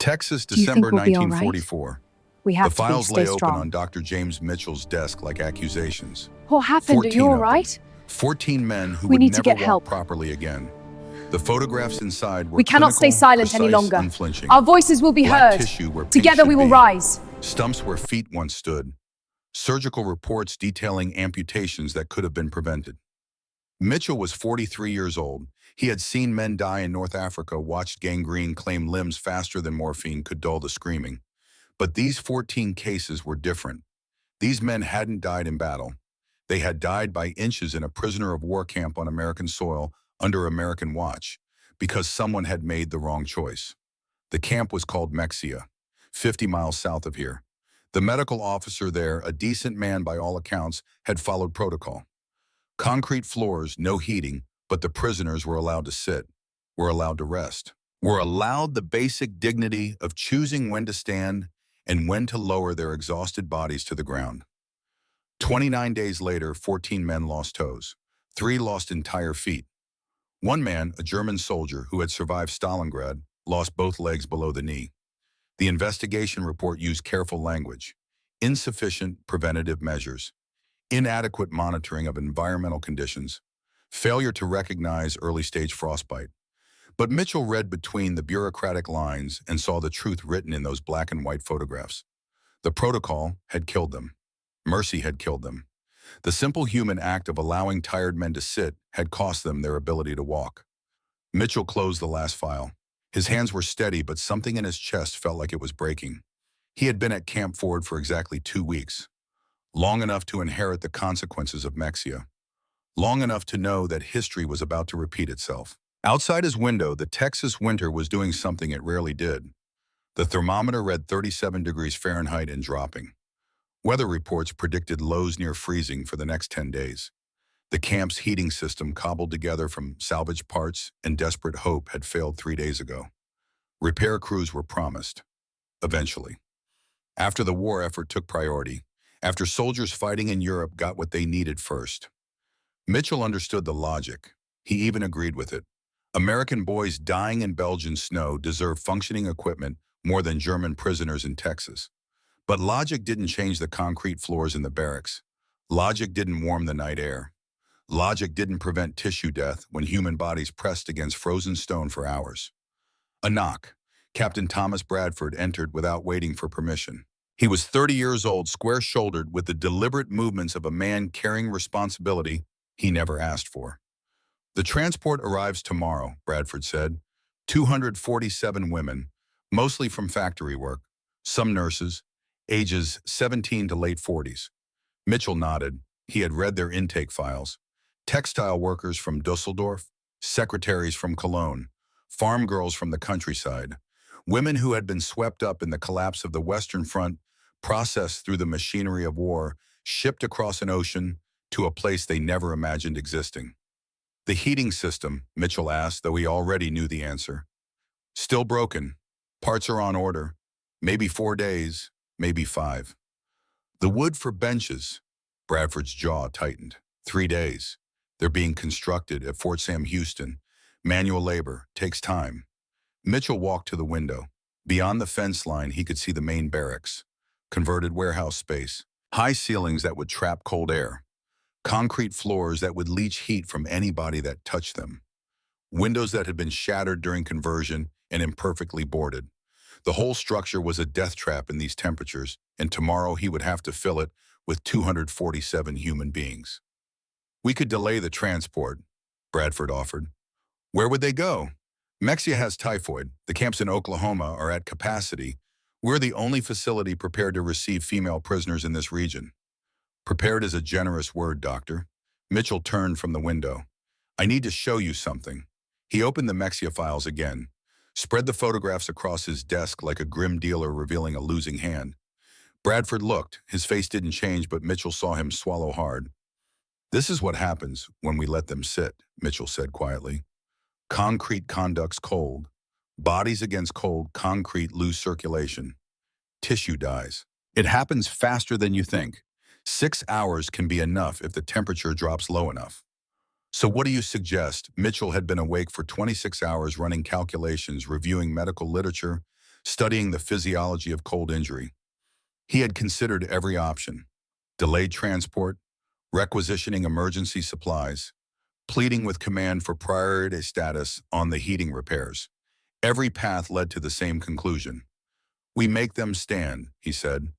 Texas, Do you think December we'll be all right? 1944. We have The to files stay lay open strong. on Dr. James Mitchell's desk like accusations. What happened? Are you 14 all of them. right? 14 men who We would need to never get walk help. properly again. The photographs inside were We cannot stay clinical, silent any precise, longer. unflinching. Our voices will be Black heard. tissue where paint Together we should will be. rise. Stumps where feet once stood. Surgical reports detailing amputations that could have been prevented. Mitchell was 43 years old. He had seen men die in North Africa, watched gangrene claim limbs faster than morphine could dull the screaming. But these 14 cases were different. These men hadn't died in battle. They had died by inches in a prisoner of war camp on American soil under American watch because someone had made the wrong choice. The camp was called Mexia, 50 miles south of here. The medical officer there, a decent man by all accounts, had followed protocol. Concrete floors, no heating, but the prisoners were allowed to sit, were allowed to rest, were allowed the basic dignity of choosing when to stand and when to lower their exhausted bodies to the ground. 29 days later, 14 men lost toes. 3 lost entire feet. One man, a German soldier who had survived Stalingrad, lost both legs below the knee. The investigation report used careful language, insufficient preventative measures, inadequate monitoring of environmental conditions, failure to recognize early-stage frostbite. But Mitchell read between the bureaucratic lines and saw the truth written in those black and white photographs. The protocol had killed them. Mercy had killed them. The simple human act of allowing tired men to sit had cost them their ability to walk. Mitchell closed the last file. His hands were steady, but something in his chest felt like it was breaking. He had been at Camp Ford for exactly 2 weeks, long enough to inherit the consequences of Mexia, long enough to know that history was about to repeat itself. Outside his window, the Texas winter was doing something it rarely did. The thermometer read 37 degrees Fahrenheit and dropping. Weather reports predicted lows near freezing for the next 10 days. The camp's heating system, cobbled together from salvaged parts and desperate hope, had failed 3 days ago. Repair crews were promised, eventually. After the war effort took priority, after soldiers fighting in Europe got what they needed first. Mitchell understood the logic. He even agreed with it. American boys dying in Belgian snow deserve functioning equipment more than German prisoners in Texas. But logic didn't change the concrete floors in the barracks. Logic didn't warm the night air. Logic didn't prevent tissue death when human bodies pressed against frozen stone for hours. A knock. Captain Thomas Bradford entered without waiting for permission. He was 30 years old, square-shouldered, with the deliberate movements of a man carrying responsibility he never asked for. "The transport arrives tomorrow," Bradford said. 247 women, mostly from factory work, some nurses, ages 17 to late 40s. Mitchell nodded. He had read their intake files. Textile workers from Dusseldorf, secretaries from Cologne, farm girls from the countryside, women who had been swept up in the collapse of the Western Front, processed through the machinery of war, shipped across an ocean to a place they never imagined existing. The heating system, Mitchell asked, though he already knew the answer. Still broken. Parts are on order. Maybe 4 days, maybe 5. The wood for benches. Bradford's jaw tightened. 3 days. They're being constructed at Fort Sam Houston. Manual labor takes time. Mitchell walked to the window. Beyond the fence line, he could see the main barracks. Converted warehouse space. High ceilings that would trap cold air. Concrete floors that would leach heat from anybody that touched them. Windows that had been shattered during conversion and imperfectly boarded. The whole structure was a death trap in these temperatures, and tomorrow he would have to fill it with 247 human beings. "We could delay the transport," Bradford offered. "Where would they go?" "Mexia has typhoid. The camps in Oklahoma are at capacity. We're the only facility prepared to receive female prisoners in this region." "Prepared is a generous word, Doctor." Mitchell turned from the window. "I need to show you something." He opened the Mexia files again, spread the photographs across his desk like a grim dealer revealing a losing hand. Bradford looked. His face didn't change, but Mitchell saw him swallow hard. "This is what happens when we let them sit," Mitchell said quietly. "Concrete conducts cold. Bodies against cold concrete lose circulation. Tissue dies. It happens faster than you think. 6 hours can be enough if the temperature drops low enough." "So what do you suggest?" Mitchell had been awake for 26 hours running calculations, reviewing medical literature, studying the physiology of cold injury. He had considered every option: delayed transport, requisitioning emergency supplies, pleading with command for priority status on the heating repairs. Every path led to the same conclusion. "We make them stand," he said.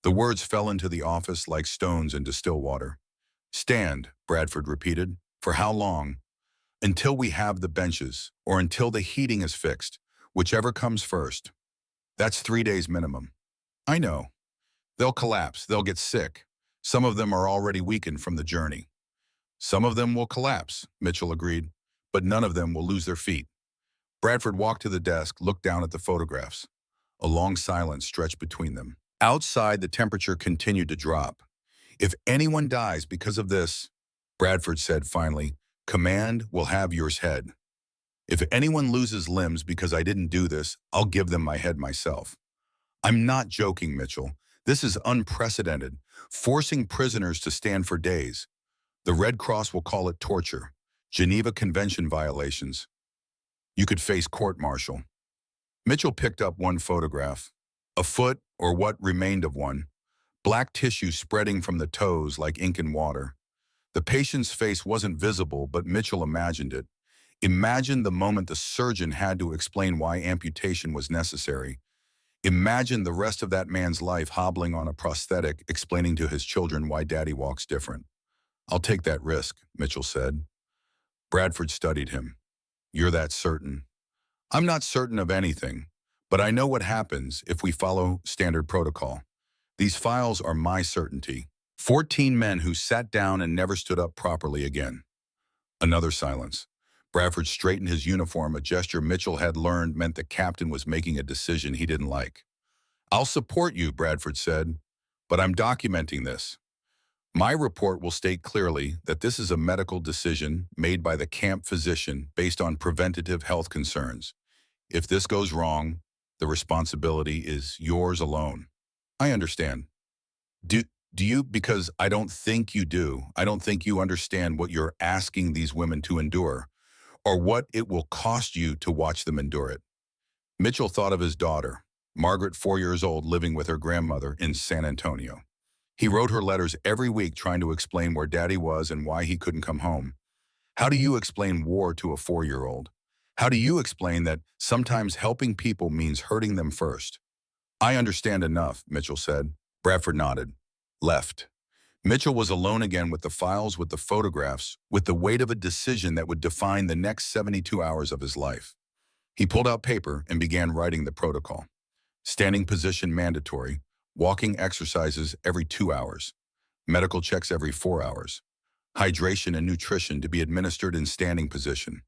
The words fell into the office like stones into still water. "Stand," Bradford repeated. "For how long?" "Until we have the benches, or until the heating is fixed, whichever comes first." "That's 3 days minimum." "I know. They'll collapse, they'll get sick. Some of them are already weakened from the journey." "Some of them will collapse," Mitchell agreed, "but none of them will lose their feet." Bradford walked to the desk, looked down at the photographs. A long silence stretched between them. Outside, the temperature continued to drop. "If anyone dies because of this," Bradford said finally, "command will have yours head. If anyone loses limbs because I didn't do this, I'll give them my head myself." "I'm not joking, Mitchell. This is unprecedented, forcing prisoners to stand for days. The Red Cross will call it torture, Geneva Convention violations. You could face court-martial." Mitchell picked up one photograph. A foot, or what remained of one. Black tissue spreading from the toes like ink and water. The patient's face wasn't visible, but Mitchell imagined it. Imagine the moment the surgeon had to explain why amputation was necessary. Imagine the rest of that man's life hobbling on a prosthetic, explaining to his children why daddy walks different. "I'll take that risk," Mitchell said. Bradford studied him. "You're that certain?" "I'm not certain of anything, but I know what happens if we follow standard protocol. These files are my certainty." 14 men who sat down and never stood up properly again. Another silence. Bradford straightened his uniform, a gesture Mitchell had learned meant the captain was making a decision he didn't like. "I'll support you," Bradford said, "but I'm documenting this. My report will state clearly that this is a medical decision made by the camp physician based on preventative health concerns. If this goes wrong, the responsibility is yours alone." "I understand." Do you? Because I don't think you do. I don't think you understand what you're asking these women to endure, or what it will cost you to watch them endure it." Mitchell thought of his daughter, Margaret, 4 years old, living with her grandmother in San Antonio. He wrote her letters every week trying to explain where daddy was and why he couldn't come home. How do you explain war to a 4-year-old? How do you explain that sometimes helping people means hurting them first? "I understand enough," Mitchell said. Bradford nodded. Left. Mitchell was alone again with the files, with the photographs, with the weight of a decision that would define the next 72 hours of his life. He pulled out paper and began writing the protocol. Standing position mandatory, walking exercises every 2 hours, medical checks every 4 hours, hydration and nutrition to be administered in standing position.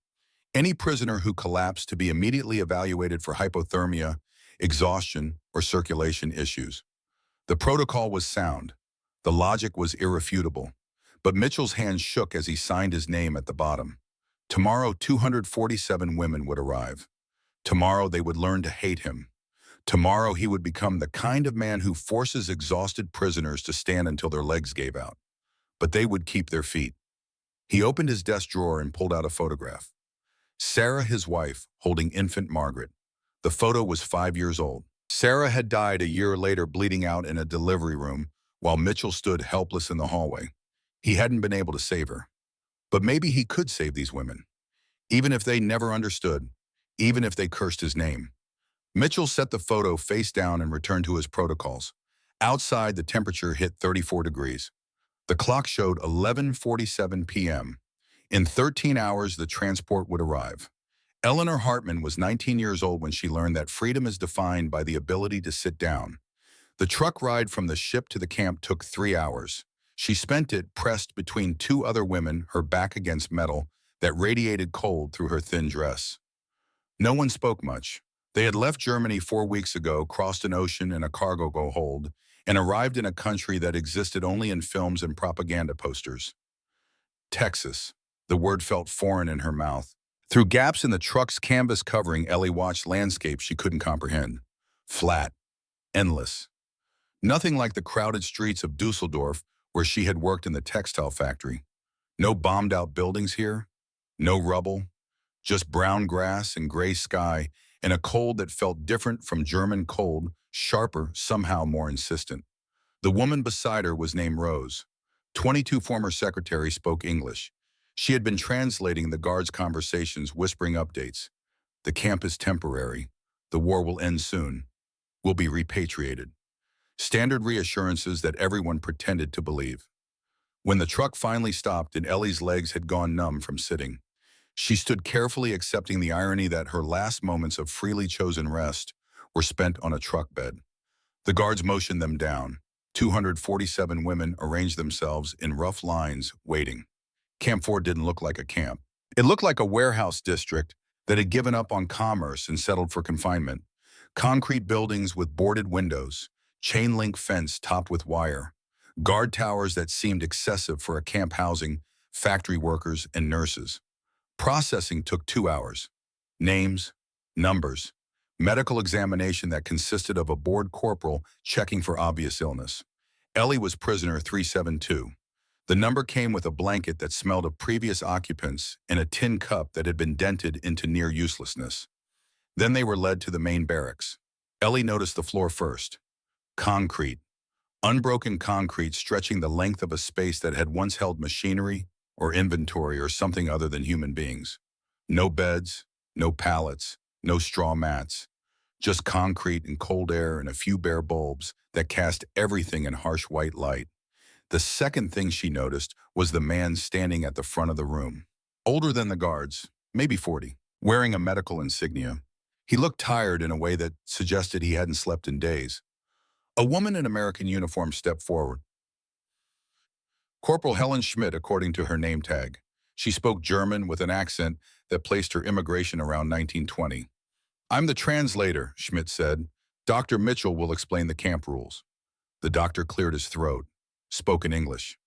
Any prisoner who collapsed to be immediately evaluated for hypothermia, exhaustion, or circulation issues. The protocol was sound. The logic was irrefutable. But Mitchell's hand shook as he signed his name at the bottom. Tomorrow, 247 women would arrive. Tomorrow, they would learn to hate him. Tomorrow, he would become the kind of man who forces exhausted prisoners to stand until their legs gave out. But they would keep their feet. He opened his desk drawer and pulled out a photograph. Sarah, his wife, holding infant Margaret. The photo was 5 years old. Sarah had died a year later, bleeding out in a delivery room, while Mitchell stood helpless in the hallway. He hadn't been able to save her. But maybe he could save these women. Even if they never understood, even if they cursed his name. Mitchell set the photo face down and returned to his protocols. Outside, the temperature hit 34 degrees. The clock showed 11:47 p.m. In 13 hours, the transport would arrive. Eleanor Hartman was 19 years old when she learned that freedom is defined by the ability to sit down. The truck ride from the ship to the camp took 3 hours. She spent it pressed between two other women, her back against metal that radiated cold through her thin dress. No one spoke much. They had left Germany 4 weeks ago, crossed an ocean in a cargo hold, and arrived in a country that existed only in films and propaganda posters. Texas. The word felt foreign in her mouth. Through gaps in the truck's canvas covering, Ellie watched landscapes she couldn't comprehend. Flat. Endless. Nothing like the crowded streets of Dusseldorf, where she had worked in the textile factory. No bombed-out buildings here. No rubble. Just brown grass and gray sky, in a cold that felt different from German cold, sharper, somehow more insistent. The woman beside her was named Rose. 22 former secretaries spoke English. She had been translating the guards' conversations, whispering updates. The camp is temporary. The war will end soon. We'll be repatriated. Standard reassurances that everyone pretended to believe. When the truck finally stopped and Ellie's legs had gone numb from sitting, she stood carefully accepting the irony that her last moments of freely chosen rest were spent on a truck bed. The guards motioned them down. 247 women arranged themselves in rough lines, waiting. Camp 4 didn't look like a camp. It looked like a warehouse district that had given up on commerce and settled for confinement. Concrete buildings with boarded windows, chain-link fence topped with wire, guard towers that seemed excessive for a camp housing factory workers and nurses. Processing took 2 hours. Names, numbers, medical examination that consisted of a board corporal checking for obvious illness. Ellie was prisoner 372. The number came with a blanket that smelled of previous occupants and a tin cup that had been dented into near uselessness. Then they were led to the main barracks. Ellie noticed the floor first. Concrete. Unbroken concrete stretching the length of a space that had once held machinery or inventory or something other than human beings. No beds, no pallets, no straw mats. Just concrete and cold air and a few bare bulbs that cast everything in harsh white light. The second thing she noticed was the man standing at the front of the room. Older than the guards, maybe 40, wearing a medical insignia. He looked tired in a way that suggested he hadn't slept in days. A woman in American uniform stepped forward. Corporal Helen Schmidt, according to her name tag. She spoke German with an accent that placed her immigration around 1920. "I'm the translator," Schmidt said. "Dr. Mitchell will explain the camp rules." The doctor cleared his throat, spoke in English.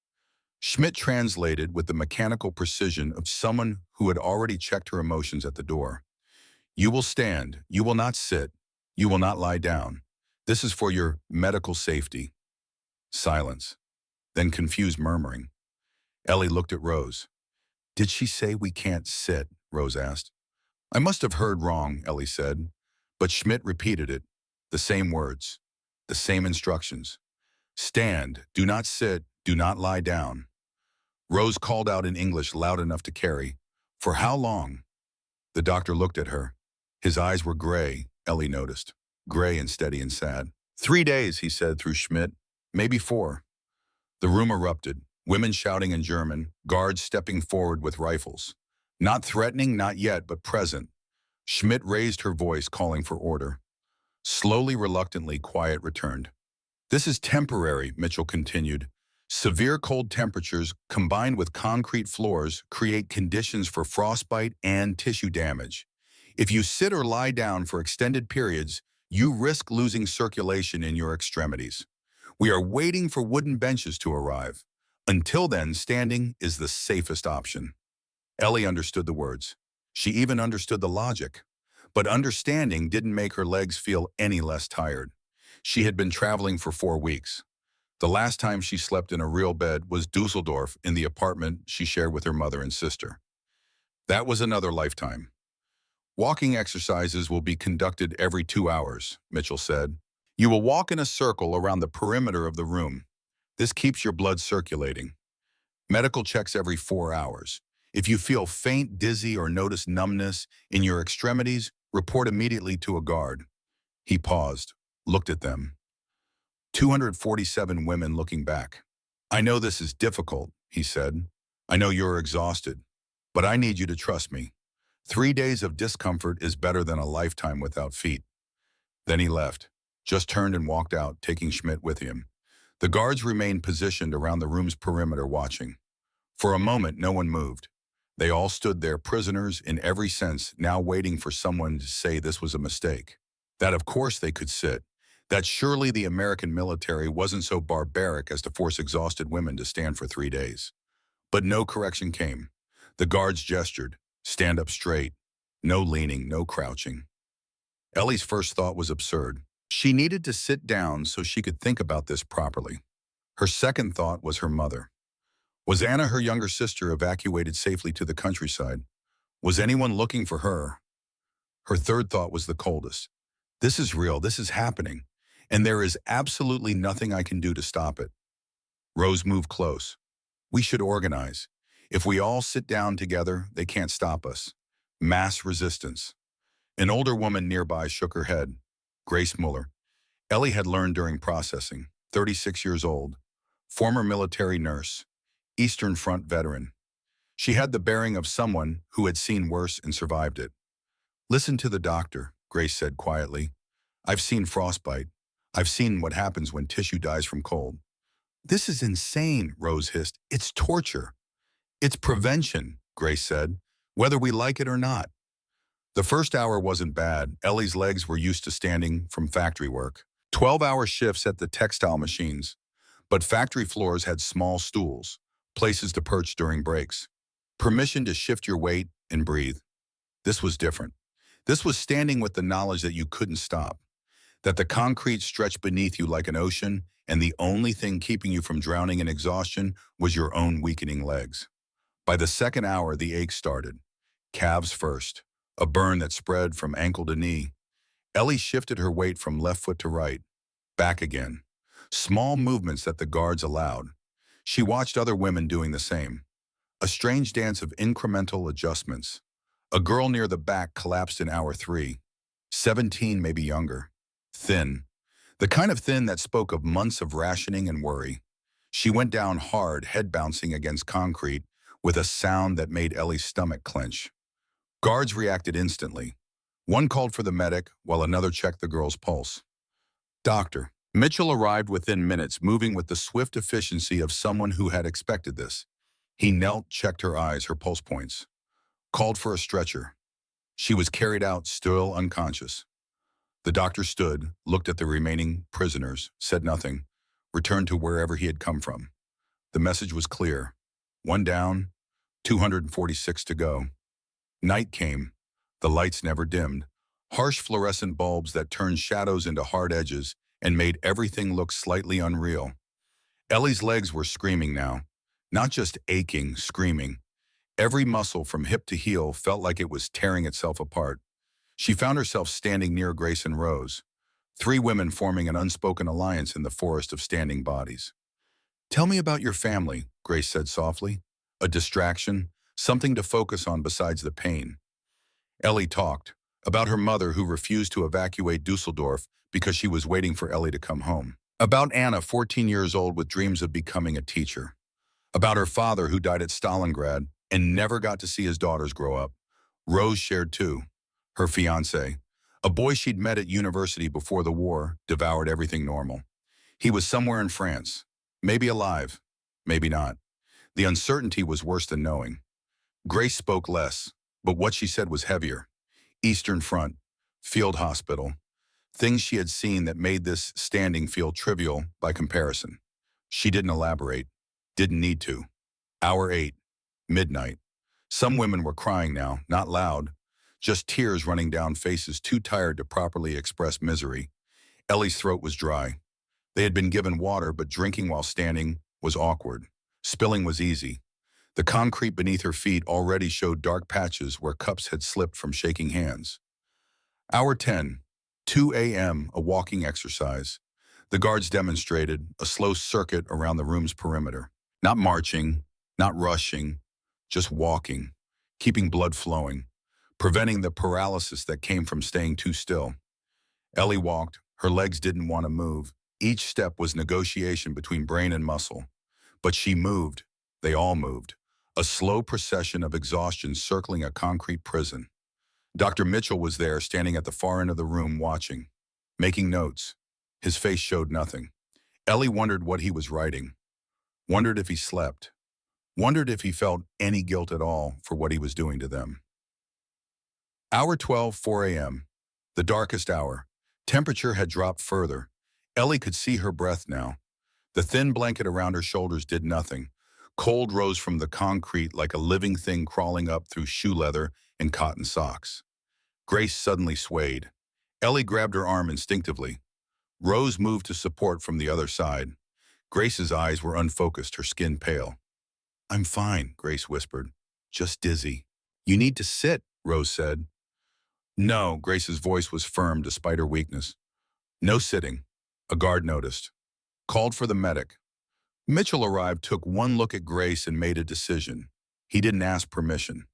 Schmidt translated with the mechanical precision of someone who had already checked her emotions at the door. "You will stand. You will not sit. You will not lie down. This is for your medical safety." Silence. Then confused murmuring. Ellie looked at Rose. "Did she say we can't sit?" Rose asked. "I must have heard wrong," Ellie said. But Schmidt repeated it. The same words. The same instructions. "Stand. Do not sit. Do not lie down." Rose called out in English loud enough to carry. "For how long?" The doctor looked at her. His eyes were gray, Ellie noticed. Gray and steady and sad. "3 days," he said through Schmidt. "Maybe 4. The room erupted. Women shouting in German, guards stepping forward with rifles. Not threatening, not yet, but present. Schmidt raised her voice, calling for order. Slowly, reluctantly, quiet returned. "This is temporary," Mitchell continued. "Severe cold temperatures combined with concrete floors create conditions for frostbite and tissue damage. If you sit or lie down for extended periods, you risk losing circulation in your extremities. We are waiting for wooden benches to arrive. Until then, standing is the safest option." Ellie understood the words. She even understood the logic. But understanding didn't make her legs feel any less tired. She had been traveling for 4 weeks. The last time she slept in a real bed was Dusseldorf in the apartment she shared with her mother and sister. That was another lifetime. "Walking exercises will be conducted every 2 hours," Mitchell said. "You will walk in a circle around the perimeter of the room. This keeps your blood circulating. Medical checks every 4 hours. If you feel faint, dizzy, or notice numbness in your extremities, report immediately to a guard." He paused, looked at them. 247 women looking back. "I know this is difficult," he said. "I know you're exhausted. But I need you to trust me. 3 days of discomfort is better than a lifetime without feet." Then he left, just turned and walked out, taking Schmidt with him. The guards remained positioned around the room's perimeter watching. For a moment, no one moved. They all stood there, prisoners in every sense, now waiting for someone to say this was a mistake. That of course they could sit. That surely the American military wasn't so barbaric as to force exhausted women to stand for 3 days. But no correction came. The guards gestured. Stand up straight. No leaning, no crouching. Ellie's first thought was absurd. She needed to sit down so she could think about this properly. Her second thought was her mother. Was Anna, her younger sister, evacuated safely to the countryside? Was anyone looking for her? Her third thought was the coldest. This is real, this is happening, and there is absolutely nothing I can do to stop it. Rose moved close. We should organize. If we all sit down together, they can't stop us. Mass resistance. An older woman nearby shook her head. Grace Muller. Ellie had learned during processing, 36 years old, former military nurse, Eastern Front veteran. She had the bearing of someone who had seen worse and survived it. Listen to the doctor, Grace said quietly. I've seen frostbite. I've seen what happens when tissue dies from cold. This is insane, Rose hissed. It's torture. It's prevention, Grace said, whether we like it or not. The first hour wasn't bad. Ellie's legs were used to standing from factory work. 12-hour shifts at the textile machines. But factory floors had small stools, places to perch during breaks. Permission to shift your weight and breathe. This was different. This was standing with the knowledge that you couldn't stop, that the concrete stretched beneath you like an ocean, and the only thing keeping you from drowning in exhaustion was your own weakening legs. By the second hour, the ache started. Calves first, a burn that spread from ankle to knee. Ellie shifted her weight from left foot to right, back again. Small movements that the guards allowed. She watched other women doing the same. A strange dance of incremental adjustments. A girl near the back collapsed in hour 3. 17, maybe younger. Thin. The kind of thin that spoke of months of rationing and worry. She went down hard, head bouncing against concrete, with a sound that made Ellie's stomach clench. Guards reacted instantly. One called for the medic, while another checked the girl's pulse. Doctor. Mitchell arrived within minutes, moving with the swift efficiency of someone who had expected this. He knelt, checked her eyes, her pulse points. Called for a stretcher. She was carried out, still unconscious. The doctor stood, looked at the remaining prisoners, said nothing, returned to wherever he had come from. The message was clear. 1 down, 246 to go. Night came. The lights never dimmed. Harsh fluorescent bulbs that turned shadows into hard edges and made everything look slightly unreal. Ellie's legs were screaming now. Not just aching, screaming. Every muscle from hip to heel felt like it was tearing itself apart. She found herself standing near Grace and Rose, 3 women forming an unspoken alliance in the forest of standing bodies. Tell me about your family, Grace said softly. A distraction, something to focus on besides the pain. Ellie talked about her mother who refused to evacuate Dusseldorf because she was waiting for Ellie to come home. About Anna, 14 years old with dreams of becoming a teacher. About her father who died at Stalingrad and never got to see his daughters grow up. Rose shared too. Her fiancé, a boy she'd met at university before the war, devoured everything normal. He was somewhere in France, maybe alive, maybe not. The uncertainty was worse than knowing. Grace spoke less, but what she said was heavier. Eastern Front, field hospital, things she had seen that made this standing feel trivial by comparison. She didn't elaborate, didn't need to. Hour 8, midnight. Some women were crying now, not loud, just tears running down faces too tired to properly express misery. Ellie's throat was dry. They had been given water, but drinking while standing was awkward. Spilling was easy. The concrete beneath her feet already showed dark patches where cups had slipped from shaking hands. Hour 10, 2 a.m., a walking exercise. The guards demonstrated a slow circuit around the room's perimeter. Not marching, not rushing, just walking, keeping blood flowing, preventing the paralysis that came from staying too still. Ellie walked. Her legs didn't want to move. Each step was negotiation between brain and muscle. But she moved. They all moved. A slow procession of exhaustion circling a concrete prison. Dr. Mitchell was there, standing at the far end of the room, watching, making notes. His face showed nothing. Ellie wondered what he was writing. Wondered if he slept. Wondered if he felt any guilt at all for what he was doing to them. Hour 12, 4 a.m. The darkest hour. Temperature had dropped further. Ellie could see her breath now. The thin blanket around her shoulders did nothing. Cold rose from the concrete like a living thing crawling up through shoe leather and cotton socks. Grace suddenly swayed. Ellie grabbed her arm instinctively. Rose moved to support from the other side. Grace's eyes were unfocused, her skin pale. I'm fine, Grace whispered. Just dizzy. You need to sit, Rose said. No, Grace's voice was firm despite her weakness. No sitting. A guard noticed. Called for the medic. Mitchell arrived, took one look at Grace and made a decision. He didn't ask permission.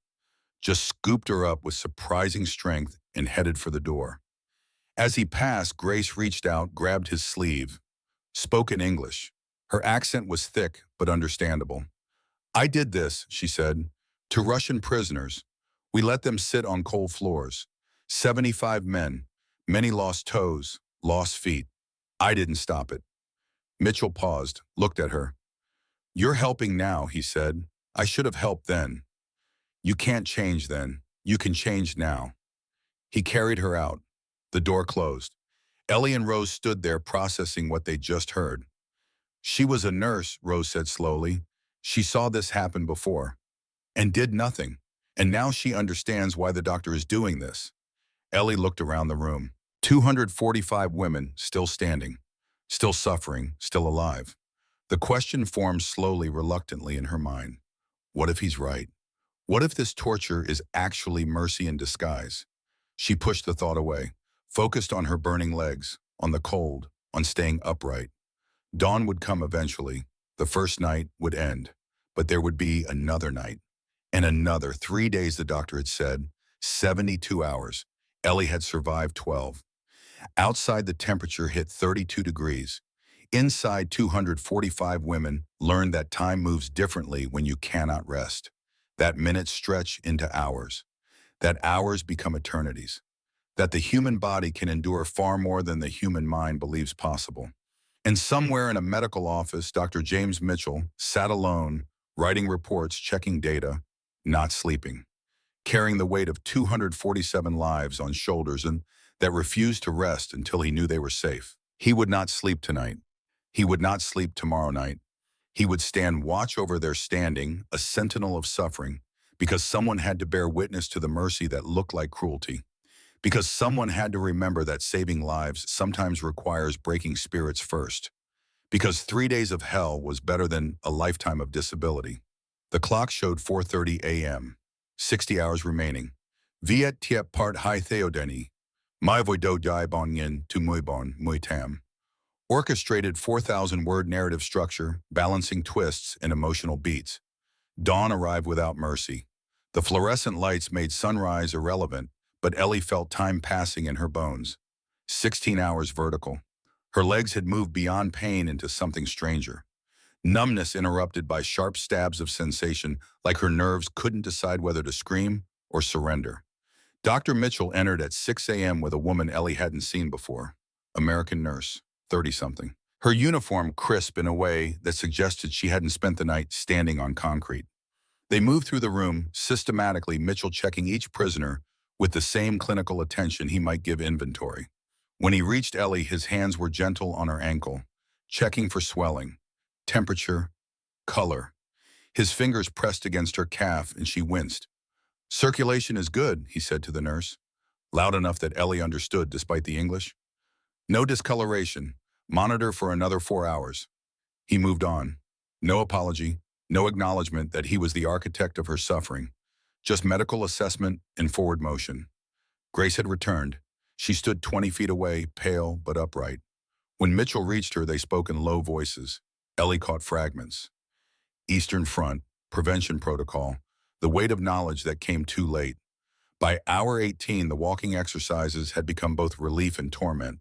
Just scooped her up with surprising strength and headed for the door. As he passed, Grace reached out, grabbed his sleeve, spoke in English. Her accent was thick but understandable. I did this, she said, to Russian prisoners. We let them sit on cold floors. 75 men. Many lost toes, lost feet. I didn't stop it. Mitchell paused, looked at her. You're helping now, he said. I should have helped then. You can't change then. You can change now. He carried her out. The door closed. Ellie and Rose stood there processing what they just heard. She was a nurse, Rose said slowly. She saw this happen before and did nothing. And now she understands why the doctor is doing this. Ellie looked around the room. 245 women still standing, still suffering, still alive. The question formed slowly, reluctantly in her mind. What if he's right? What if this torture is actually mercy in disguise? She pushed the thought away, focused on her burning legs, on the cold, on staying upright. Dawn would come eventually. The first night would end, but there would be another night. And another 3 days, the doctor had said, 72 hours. Ellie had survived 12. Outside, the temperature hit 32 degrees. Inside, 245 women learned that time moves differently when you cannot rest. That minutes stretch into hours. That hours become eternities. That the human body can endure far more than the human mind believes possible. And somewhere in a medical office, Dr. James Mitchell sat alone, writing reports, checking data, not sleeping, carrying the weight of 247 lives on shoulders and that refused to rest until he knew they were safe. He would not sleep tonight. He would not sleep tomorrow night. He would stand watch over their standing, a sentinel of suffering, because someone had to bear witness to the mercy that looked like cruelty. Because someone had to remember that saving lives sometimes requires breaking spirits first. Because 3 days of hell was better than a lifetime of disability. The clock showed 4:30 a.m., 60 hours remaining. Viet tiep part hai theodeni, mai voi do dai bon yin tu mui bon mui tam. Orchestrated 4,000-word narrative structure, balancing twists and emotional beats. Dawn arrived without mercy. The fluorescent lights made sunrise irrelevant, but Ellie felt time passing in her bones. 16 hours vertical. Her legs had moved beyond pain into something stranger. Numbness interrupted by sharp stabs of sensation, like her nerves couldn't decide whether to scream or surrender. Dr. Mitchell entered at 6 a.m. with a woman Ellie hadn't seen before. American nurse, 30-something. Her uniform crisp in a way that suggested she hadn't spent the night standing on concrete. They moved through the room, systematically, Mitchell checking each prisoner with the same clinical attention he might give inventory. When he reached Ellie, his hands were gentle on her ankle, checking for swelling, temperature, color. His fingers pressed against her calf and she winced. Circulation is good, he said to the nurse, loud enough that Ellie understood despite the English. No discoloration. Monitor for another 4 hours. He moved on. No apology, no acknowledgement that he was the architect of her suffering. Just medical assessment and forward motion. Grace had returned. She stood 20 feet away, pale but upright. When Mitchell reached her, they spoke in low voices. Ellie caught fragments. Eastern Front, prevention protocol, the weight of knowledge that came too late. By hour 18, the walking exercises had become both relief and torment.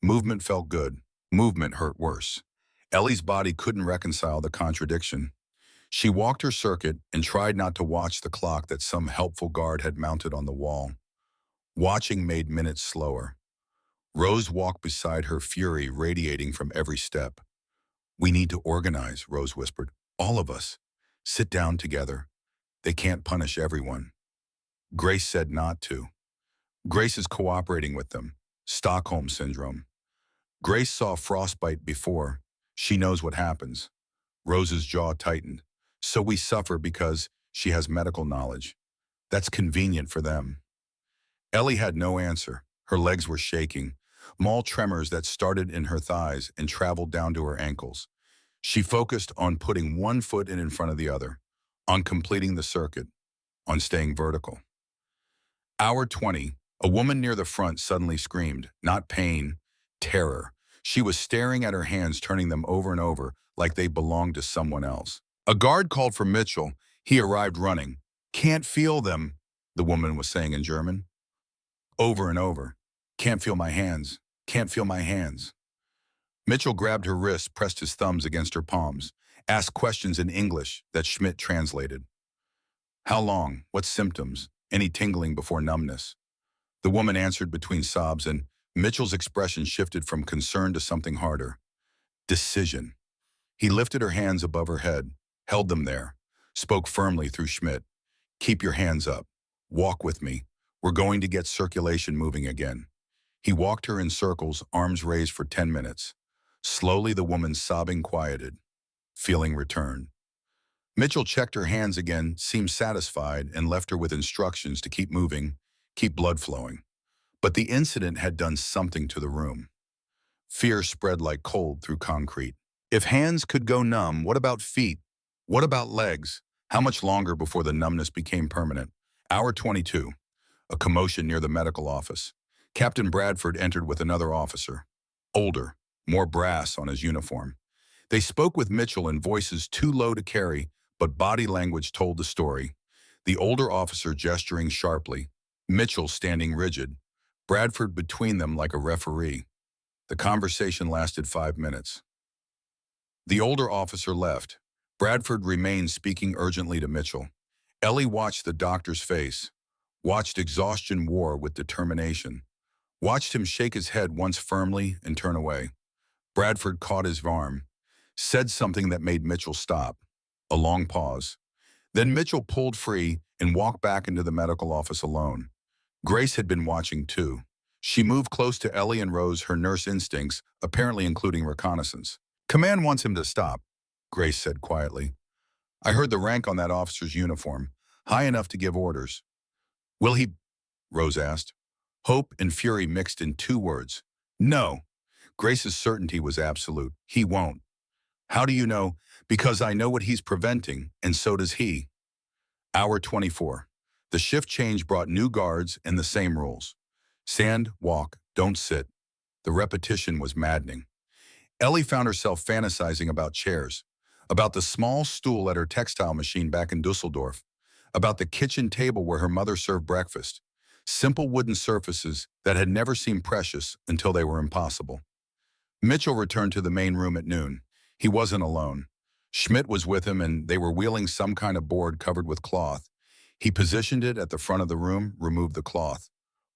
Movement felt good. Movement hurt worse. Ellie's body couldn't reconcile the contradiction. She walked her circuit and tried not to watch the clock that some helpful guard had mounted on the wall. Watching made minutes slower. Rose walked beside her, fury radiating from every step. We need to organize, Rose whispered. All of us. Sit down together. They can't punish everyone. Grace said not to. Grace is cooperating with them. Stockholm Syndrome. Grace saw frostbite before. She knows what happens. Rose's jaw tightened. So we suffer because she has medical knowledge. That's convenient for them. Ellie had no answer. Her legs were shaking, small tremors that started in her thighs and traveled down to her ankles. She focused on putting one foot in front of the other, on completing the circuit, on staying vertical. Hour 20, A woman near the front suddenly screamed, not pain, terror. She was staring at her hands, turning them over and over like they belonged to someone else. A guard called for Mitchell. He arrived running. "Can't feel them," the woman was saying in German. Over and over. "Can't feel my hands. Can't feel my hands." Mitchell grabbed her wrists, pressed his thumbs against her palms, asked questions in English that Schmidt translated. How long? What symptoms? Any tingling before numbness? The woman answered between sobs, and Mitchell's expression shifted from concern to something harder. Decision. He lifted her hands above her head, held them there, spoke firmly through Schmidt. "Keep your hands up. Walk with me. We're going to get circulation moving again." He walked her in circles, arms raised for 10 minutes. Slowly, the woman's sobbing quieted. Feeling returned. Mitchell checked her hands again, seemed satisfied, and left her with instructions to keep moving, keep blood flowing. But the incident had done something to the room. Fear spread like cold through concrete. If hands could go numb, what about feet? What about legs? How much longer before the numbness became permanent? Hour 22. A commotion near the medical office. Captain Bradford entered with another officer. Older, more brass on his uniform. They spoke with Mitchell in voices too low to carry, but body language told the story. The older officer gesturing sharply, Mitchell standing rigid, Bradford between them like a referee. The conversation lasted 5 minutes. The older officer left. Bradford remained speaking urgently to Mitchell. Ellie watched the doctor's face, watched exhaustion war with determination, watched him shake his head once firmly and turn away. Bradford caught his arm, said something that made Mitchell stop. A long pause. Then Mitchell pulled free and walked back into the medical office alone. Grace had been watching too. She moved close to Ellie and rose her nurse instincts, apparently including reconnaissance. "Command wants him to stop," Grace said quietly. "I heard the rank on that officer's uniform, high enough to give orders." "Will he?" Rose asked. Hope and fury mixed in 2 words. "No." Grace's certainty was absolute. "He won't." "How do you know?" "Because I know what he's preventing, and so does he." Hour 24. The shift change brought new guards and the same rules. Stand, walk, don't sit. The repetition was maddening. Ellie found herself fantasizing about chairs, about the small stool at her textile machine back in Dusseldorf, about the kitchen table where her mother served breakfast. Simple wooden surfaces that had never seemed precious until they were impossible. Mitchell returned to the main room at noon. He wasn't alone. Schmidt was with him, and they were wheeling some kind of board covered with cloth. He positioned it at the front of the room, removed the cloth.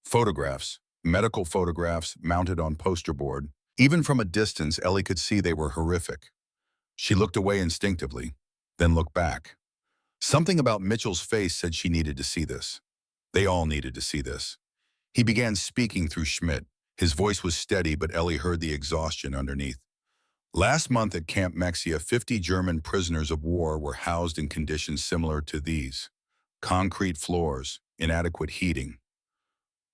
Photographs, medical photographs mounted on poster board. Even from a distance, Ellie could see they were horrific. She looked away instinctively, then looked back. Something about Mitchell's face said she needed to see this. They all needed to see this. He began speaking through Schmidt. His voice was steady, but Ellie heard the exhaustion underneath. Last month at Camp Mexia, 50 German prisoners of war were housed in conditions similar to these. Concrete floors, inadequate heating.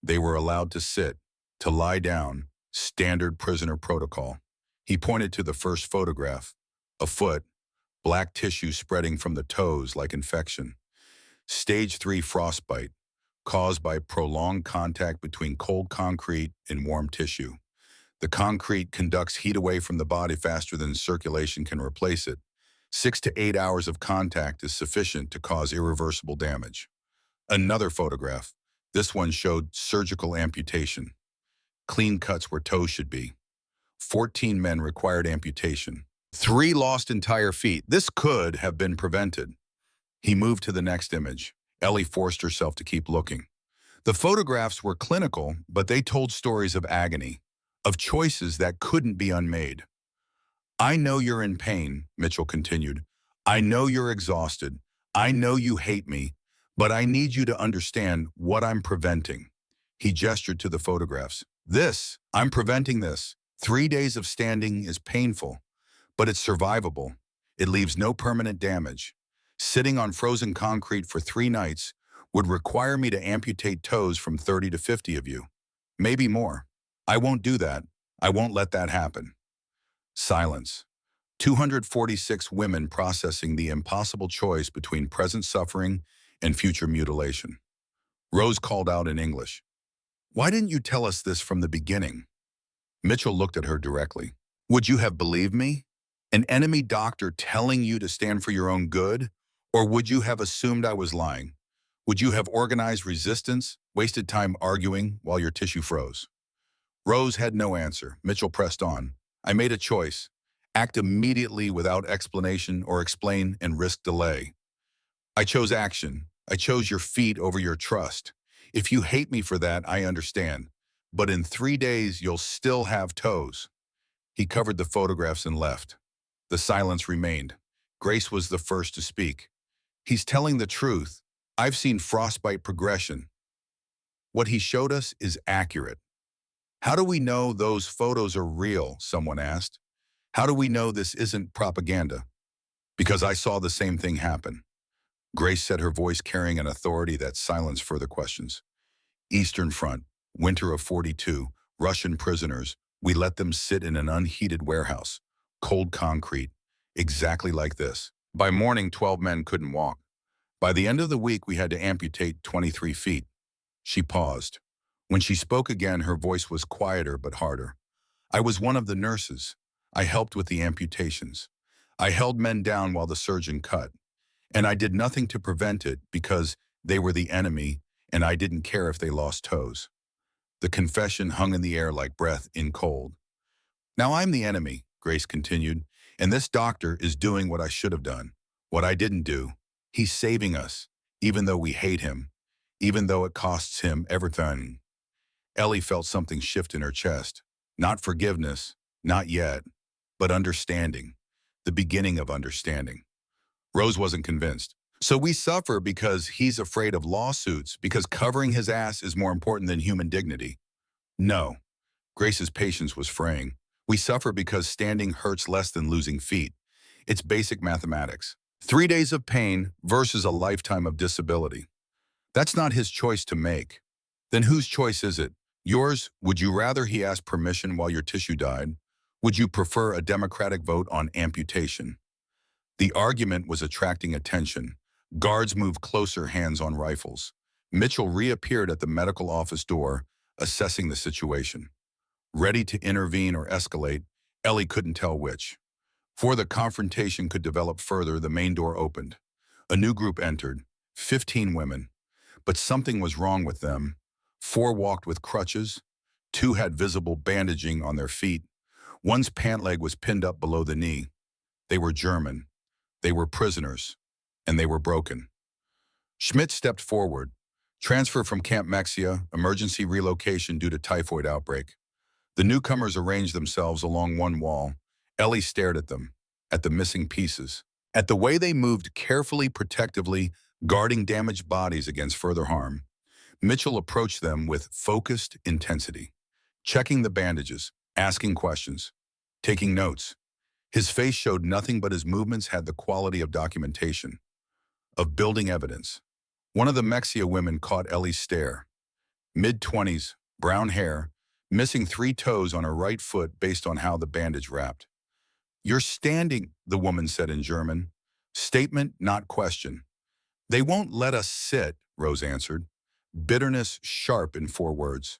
They were allowed to sit, to lie down, standard prisoner protocol. He pointed to the first photograph. A foot, black tissue spreading from the toes like infection. Stage 3 frostbite, caused by prolonged contact between cold concrete and warm tissue. The concrete conducts heat away from the body faster than circulation can replace it. 6 to 8 hours of contact is sufficient to cause irreversible damage. Another photograph. This one showed surgical amputation. Clean cuts where toes should be. 14 men required amputation. 3 lost entire feet. This could have been prevented. He moved to the next image. Ellie forced herself to keep looking. The photographs were clinical, but they told stories of agony, of choices that couldn't be unmade. "I know you're in pain," Mitchell continued. "I know you're exhausted. I know you hate me, but I need you to understand what I'm preventing." He gestured to the photographs. I'm preventing this. 3 days of standing is painful, but it's survivable. It leaves no permanent damage. Sitting on frozen concrete for 3 nights would require me to amputate toes from 30 to 50 of you. Maybe more. I won't do that. I won't let that happen. Silence. 246 women processing the impossible choice between present suffering and future mutilation. Rose called out in English, Why didn't you tell us this from the beginning? Mitchell looked at her directly. Would you have believed me? An enemy doctor telling you to stand for your own good? Or would you have assumed I was lying? Would you have organized resistance, wasted time arguing while your tissue froze? Rose had no answer. Mitchell pressed on. I made a choice. Act immediately without explanation or explain and risk delay. I chose action. I chose your feet over your trust. If you hate me for that, I understand. But in 3 days, you'll still have toes. He covered the photographs and left. The silence remained. Grace was the first to speak. He's telling the truth. I've seen frostbite progression. What he showed us is accurate. How do we know those photos are real? Someone asked. How do we know this isn't propaganda? Because I saw the same thing happen. Grace said, her voice carrying an authority that silenced further questions. Eastern Front, winter of '42, Russian prisoners. We let them sit in an unheated warehouse, cold concrete, exactly like this. By morning, 12 men couldn't walk. By the end of the week, we had to amputate 23 feet. She paused. When she spoke again, her voice was quieter but harder. I was one of the nurses. I helped with the amputations. I held men down while the surgeon cut. And I did nothing to prevent it because they were the enemy and I didn't care if they lost toes. The confession hung in the air like breath in cold. Now I'm the enemy, Grace continued, and this doctor is doing what I should have done, what I didn't do. He's saving us, even though we hate him, even though it costs him everything. Ellie felt something shift in her chest. Not forgiveness, not yet, but understanding, the beginning of understanding. Rose wasn't convinced. So we suffer because he's afraid of lawsuits, because covering his ass is more important than human dignity. No. Grace's patience was fraying. We suffer because standing hurts less than losing feet. It's basic mathematics. 3 days of pain versus a lifetime of disability. That's not his choice to make. Then whose choice is it? Yours? Would you rather he asked permission while your tissue died? Would you prefer a democratic vote on amputation? The argument was attracting attention. Guards moved closer, hands on rifles. Mitchell reappeared at the medical office door, assessing the situation. Ready to intervene or escalate, Ellie couldn't tell which. Before the confrontation could develop further, the main door opened. A new group entered, 15 women. But something was wrong with them. 4 walked with crutches. 2 had visible bandaging on their feet. One's pant leg was pinned up below the knee. They were German. They were prisoners. And they were broken. Schmidt stepped forward. Transfer from Camp Mexia, emergency relocation due to typhoid outbreak. The newcomers arranged themselves along one wall. Ellie stared at them, at the missing pieces, at the way they moved carefully, protectively, guarding damaged bodies against further harm. Mitchell approached them with focused intensity, checking the bandages, asking questions, taking notes. His face showed nothing, but his movements had the quality of documentation, of building evidence. One of the Mexia women caught Ellie's stare. Mid-20s, brown hair, missing 3 toes on her right foot based on how the bandage wrapped. You're standing, the woman said in German. Statement, not question. They won't let us sit, Rose answered. Bitterness sharp in 4 words.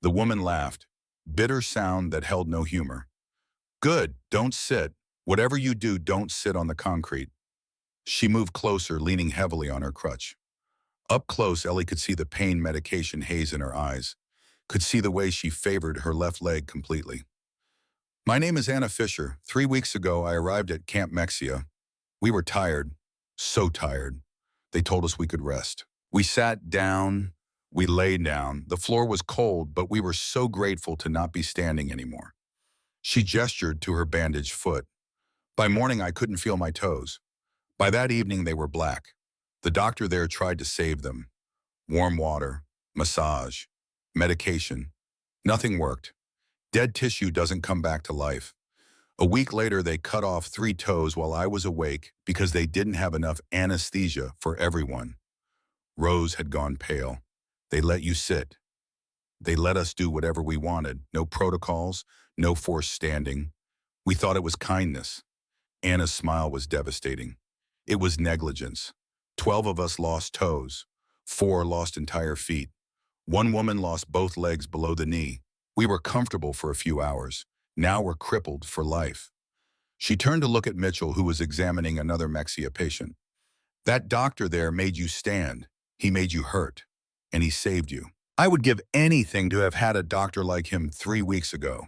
The woman laughed. Bitter sound that held no humor. Good, don't sit. Whatever you do, don't sit on the concrete. She moved closer, leaning heavily on her crutch. Up close, Ellie could see the pain medication haze in her eyes, could see the way she favored her left leg completely. My name is Anna Fisher. 3 weeks ago, I arrived at Camp Mexia. We were tired, so tired. They told us we could rest. We sat down, we lay down. The floor was cold, but we were so grateful to not be standing anymore. She gestured to her bandaged foot. By morning, I couldn't feel my toes. By that evening, they were black. The doctor there tried to save them. Warm water, massage, medication. Nothing worked. Dead tissue doesn't come back to life. A week later, they cut off 3 toes while I was awake because they didn't have enough anesthesia for everyone. Rose had gone pale. They let you sit. They let us do whatever we wanted. No protocols, no forced standing. We thought it was kindness. Anna's smile was devastating. It was negligence. 12 of us lost toes. 4 lost entire feet. One woman lost both legs below the knee. We were comfortable for a few hours. Now we're crippled for life. She turned to look at Mitchell, who was examining another Mexia patient. That doctor there made you stand. He made you hurt. And he saved you. I would give anything to have had a doctor like him 3 weeks ago.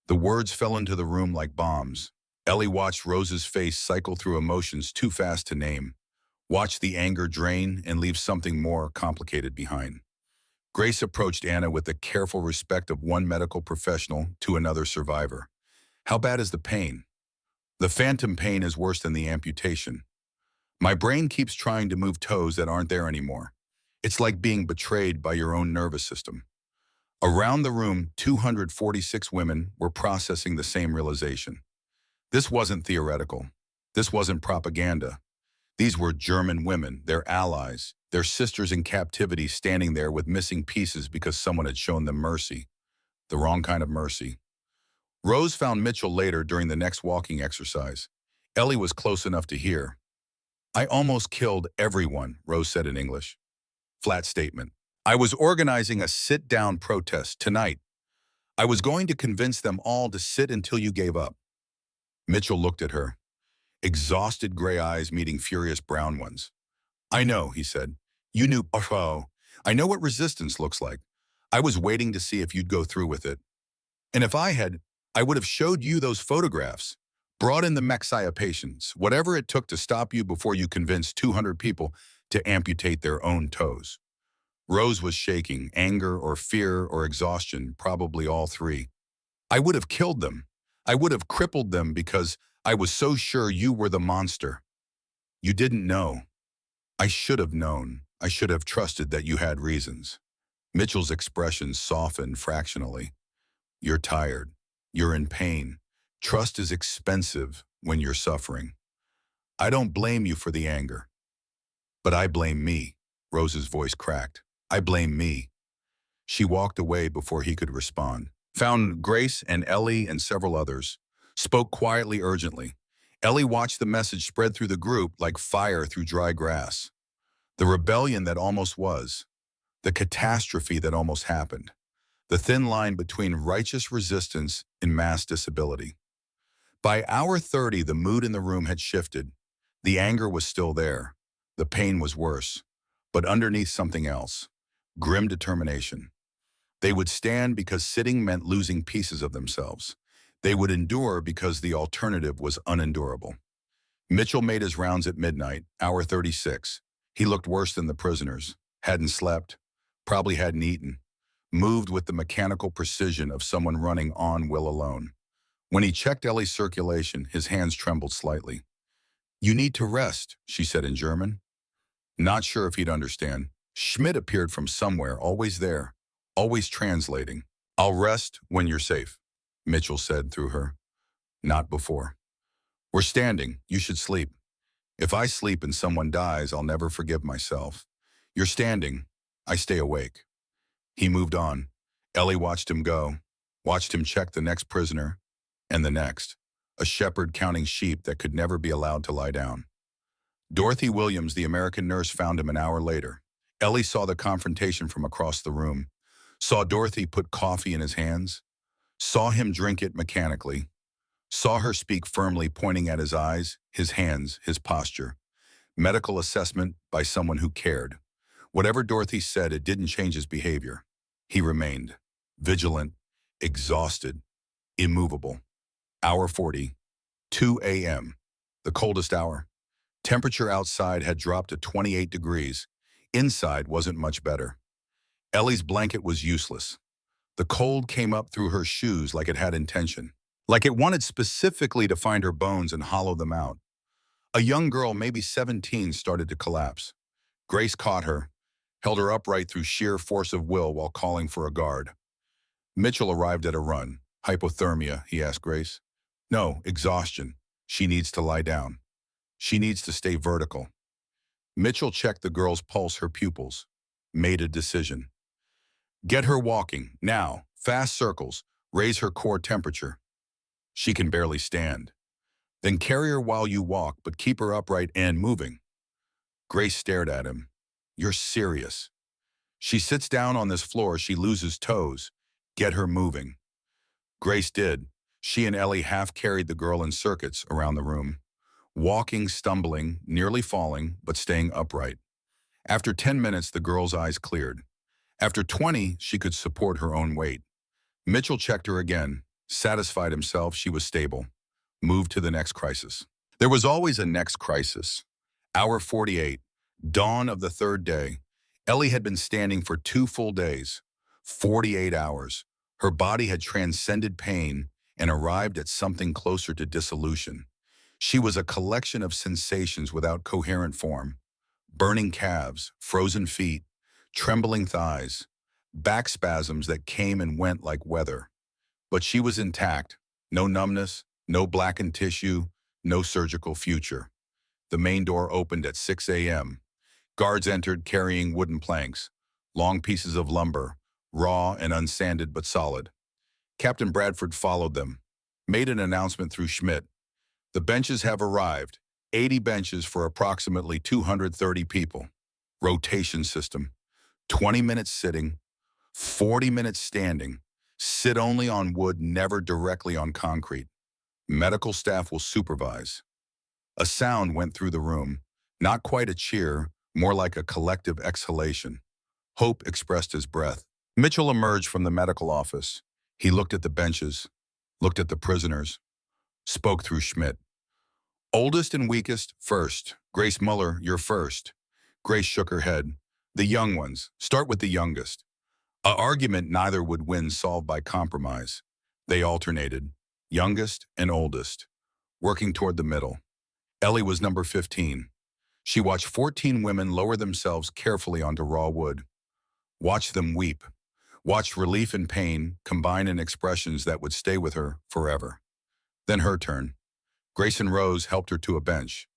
The words fell into the room like bombs. Ellie watched Rose's face cycle through emotions too fast to name. Watched the anger drain and leave something more complicated behind. Grace approached Anna with the careful respect of one medical professional to another survivor. How bad is the pain? The phantom pain is worse than the amputation. My brain keeps trying to move toes that aren't there anymore. It's like being betrayed by your own nervous system. Around the room, 246 women were processing the same realization. This wasn't theoretical. This wasn't propaganda. These were German women, their allies, their sisters in captivity standing there with missing pieces because someone had shown them mercy. The wrong kind of mercy. Rose found Mitchell later during the next walking exercise. Ellie was close enough to hear. I almost killed everyone, Rose said in English. Flat statement. I was organizing a sit-down protest tonight. I was going to convince them all to sit until you gave up. Mitchell looked at her, exhausted gray eyes meeting furious brown ones. I know, he said. You knew, oh, I know what resistance looks like. I was waiting to see if you'd go through with it. And if I had, I would have showed you those photographs, brought in the Mexia patients, whatever it took to stop you before you convinced 200 people to amputate their own toes. Rose was shaking, anger or fear or exhaustion, probably all three. I would have killed them. I would have crippled them because I was so sure you were the monster. You didn't know. I should have known. I should have trusted that you had reasons. Mitchell's expression softened fractionally. You're tired. You're in pain. Trust is expensive when you're suffering. I don't blame you for the anger. But I blame me. Rose's voice cracked. I blame me. She walked away before he could respond. Found Grace and Ellie and several others. Spoke quietly, urgently. Ellie watched the message spread through the group like fire through dry grass. The rebellion that almost was. The catastrophe that almost happened. The thin line between righteous resistance and mass disability. By hour 30, the mood in the room had shifted. The anger was still there. The pain was worse. But underneath something else. Grim determination. They would stand because sitting meant losing pieces of themselves. They would endure because the alternative was unendurable. Mitchell made his rounds at midnight, hour 36. He looked worse than the prisoners. Hadn't slept. Probably hadn't eaten. Moved with the mechanical precision of someone running on will alone. When he checked Ellie's circulation, his hands trembled slightly. You need to rest, she said in German. Not sure if he'd understand. Schmidt appeared from somewhere, always there, always translating. I'll rest when you're safe, Mitchell said through her. Not before. We're standing. You should sleep. If I sleep and someone dies, I'll never forgive myself. You're standing. I stay awake. He moved on. Ellie watched him go, watched him check the next prisoner, and the next, a shepherd counting sheep that could never be allowed to lie down. Dorothy Williams, the American nurse, found him an hour later. Ellie saw the confrontation from across the room, saw Dorothy put coffee in his hands, saw him drink it mechanically, saw her speak firmly, pointing at his eyes, his hands, his posture. Medical assessment by someone who cared. Whatever Dorothy said, it didn't change his behavior. He remained vigilant, exhausted, immovable. Hour 40, 2 a.m., the coldest hour. Temperature outside had dropped to 28 degrees. Inside wasn't much better. Ellie's blanket was useless. The cold came up through her shoes like it had intention, like it wanted specifically to find her bones and hollow them out. A young girl, maybe 17, started to collapse. Grace caught her, held her upright through sheer force of will while calling for a guard. Mitchell arrived at a run. Hypothermia, he asked Grace. No, exhaustion. She needs to lie down. She needs to stay vertical. Mitchell checked the girl's pulse, her pupils. Made a decision. Get her walking, now, fast circles, raise her core temperature. She can barely stand. Then carry her while you walk, but keep her upright and moving. Grace stared at him. You're serious. She sits down on this floor, she loses toes. Get her moving. Grace did. She and Ellie half carried the girl in circuits around the room, walking, stumbling, nearly falling, but staying upright. After 10 minutes, the girl's eyes cleared. After 20, she could support her own weight. Mitchell checked her again, satisfied himself she was stable, moved to the next crisis. There was always a next crisis. Hour 48, dawn of the third day. Ellie had been standing for 2 full days, 48 hours. Her body had transcended pain and arrived at something closer to dissolution. She was a collection of sensations without coherent form. Burning calves, frozen feet, trembling thighs, back spasms that came and went like weather. But she was intact, no numbness, no blackened tissue, no surgical future. The main door opened at 6 a.m. Guards entered carrying wooden planks, long pieces of lumber, raw and unsanded but solid. Captain Bradford followed them, made an announcement through Schmidt. The benches have arrived, 80 benches for approximately 230 people. Rotation system, 20 minutes sitting, 40 minutes standing. Sit only on wood, never directly on concrete. Medical staff will supervise. A sound went through the room, not quite a cheer, more like a collective exhalation. Hope expressed his breath. Mitchell emerged from the medical office. He looked at the benches, looked at the prisoners, spoke through Schmidt. Oldest and weakest, first. Grace Muller, you're first. Grace shook her head. The young ones. Start with the youngest. A argument neither would win solved by compromise. They alternated, youngest and oldest, working toward the middle. Ellie was number 15. She watched 14 women lower themselves carefully onto raw wood. Watched them weep. Watched relief and pain combine in expressions that would stay with her forever. Then her turn. Grace and Rose helped her to a bench.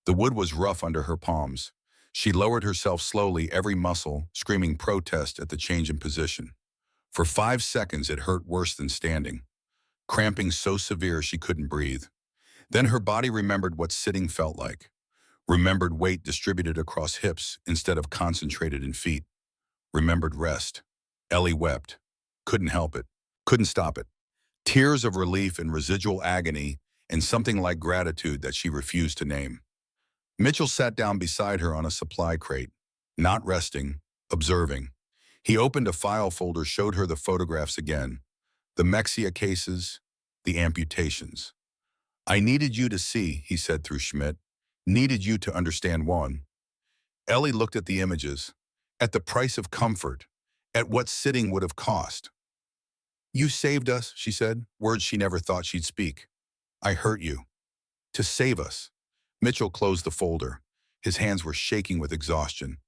The wood was rough under her palms. She lowered herself slowly, every muscle screaming protest at the change in position. For 5 seconds, it hurt worse than standing, cramping so severe she couldn't breathe. Then her body remembered what sitting felt like, remembered weight distributed across hips instead of concentrated in feet, remembered rest. Ellie wept, couldn't help it, couldn't stop it. Tears of relief and residual agony and something like gratitude that she refused to name. Mitchell sat down beside her on a supply crate, not resting, observing. He opened a file folder, showed her the photographs again, the Mexia cases, the amputations. I needed you to see, he said through Schmidt, needed you to understand one. Ellie looked at the images, at the price of comfort, at what sitting would have cost. You saved us, she said, words she never thought she'd speak. I hurt you. To save us. Mitchell closed the folder. His hands were shaking with exhaustion.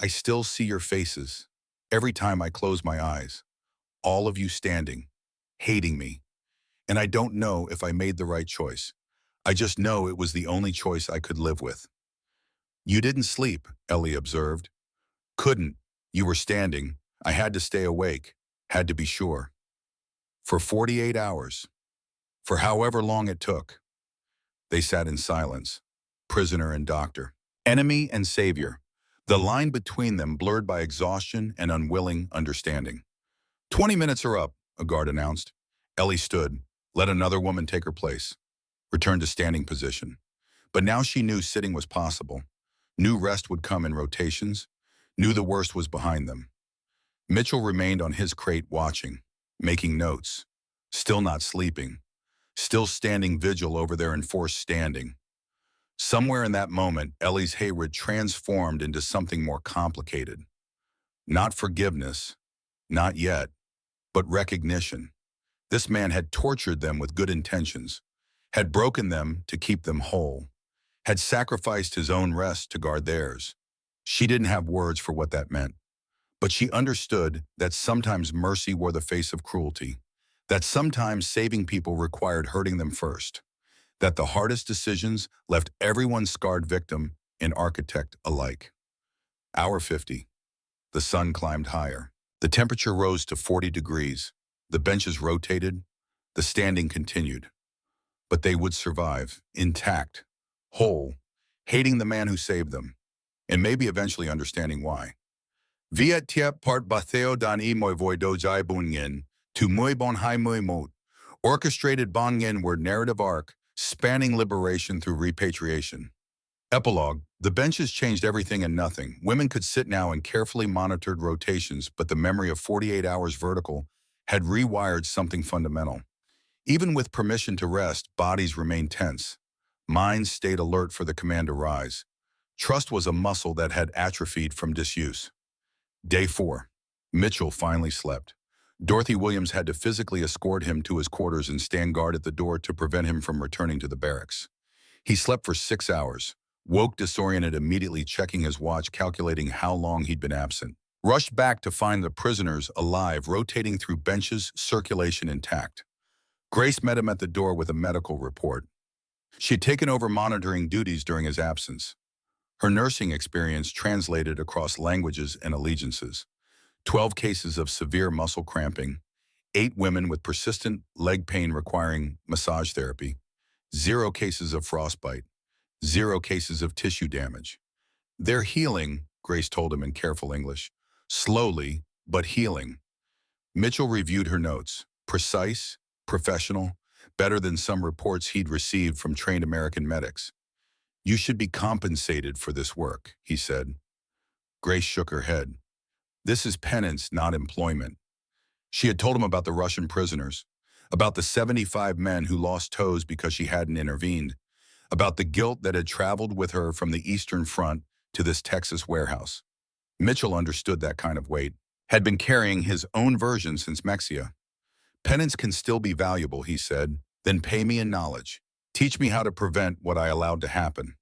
I still see your faces. Every time I close my eyes. All of you standing, hating me. And I don't know if I made the right choice. I just know it was the only choice I could live with. You didn't sleep, Ellie observed. Couldn't. You were standing. I had to stay awake. Had to be sure. For 48 hours. For however long it took. They sat in silence, prisoner and doctor, enemy and savior, the line between them blurred by exhaustion and unwilling understanding. 20 minutes are up, a guard announced. Ellie stood, let another woman take her place, returned to standing position. But now she knew sitting was possible, knew rest would come in rotations, knew the worst was behind them. Mitchell remained on his crate watching, making notes, still not sleeping. Still standing vigil over their enforced standing. Somewhere in that moment, Ellie's hatred transformed into something more complicated. Not forgiveness, not yet, but recognition. This man had tortured them with good intentions, had broken them to keep them whole, had sacrificed his own rest to guard theirs. She didn't have words for what that meant, but she understood that sometimes mercy wore the face of cruelty, that sometimes saving people required hurting them first, that the hardest decisions left everyone scarred victim and architect alike. Hour 50. The sun climbed higher. The temperature rose to 40 degrees. The benches rotated. The standing continued. But they would survive, intact, whole, hating the man who saved them, and maybe eventually understanding why. Viet tiep part batheo dan I moi voi dojai bunyin, tu moi bon hai moi mot. Orchestrated bonyin word narrative arc, spanning liberation through repatriation. Epilogue. The benches changed everything and nothing. Women could sit now in carefully monitored rotations, but the memory of 48 hours vertical had rewired something fundamental. Even with permission to rest, bodies remained tense. Minds stayed alert for the command to rise. Trust was a muscle that had atrophied from disuse. Day 4. Mitchell finally slept. Dorothy Williams had to physically escort him to his quarters and stand guard at the door to prevent him from returning to the barracks. He slept for 6 hours, woke disoriented immediately checking his watch calculating how long he'd been absent. Rushed back to find the prisoners alive, rotating through benches, circulation intact. Grace met him at the door with a medical report. She had taken over monitoring duties during his absence. Her nursing experience translated across languages and allegiances. 12 cases of severe muscle cramping, 8 women with persistent leg pain requiring massage therapy, 0 cases of frostbite, 0 cases of tissue damage. They're healing, Grace told him in careful English. Slowly, but healing. Mitchell reviewed her notes. Precise, professional, better than some reports he'd received from trained American medics. You should be compensated for this work, he said. Grace shook her head. This is penance, not employment. She had told him about the Russian prisoners, about the 75 men who lost toes because she hadn't intervened, about the guilt that had traveled with her from the Eastern Front to this Texas warehouse. Mitchell understood that kind of weight, had been carrying his own version since Mexia. Penance can still be valuable, he said. Then pay me in knowledge. Teach me how to prevent what I allowed to happen.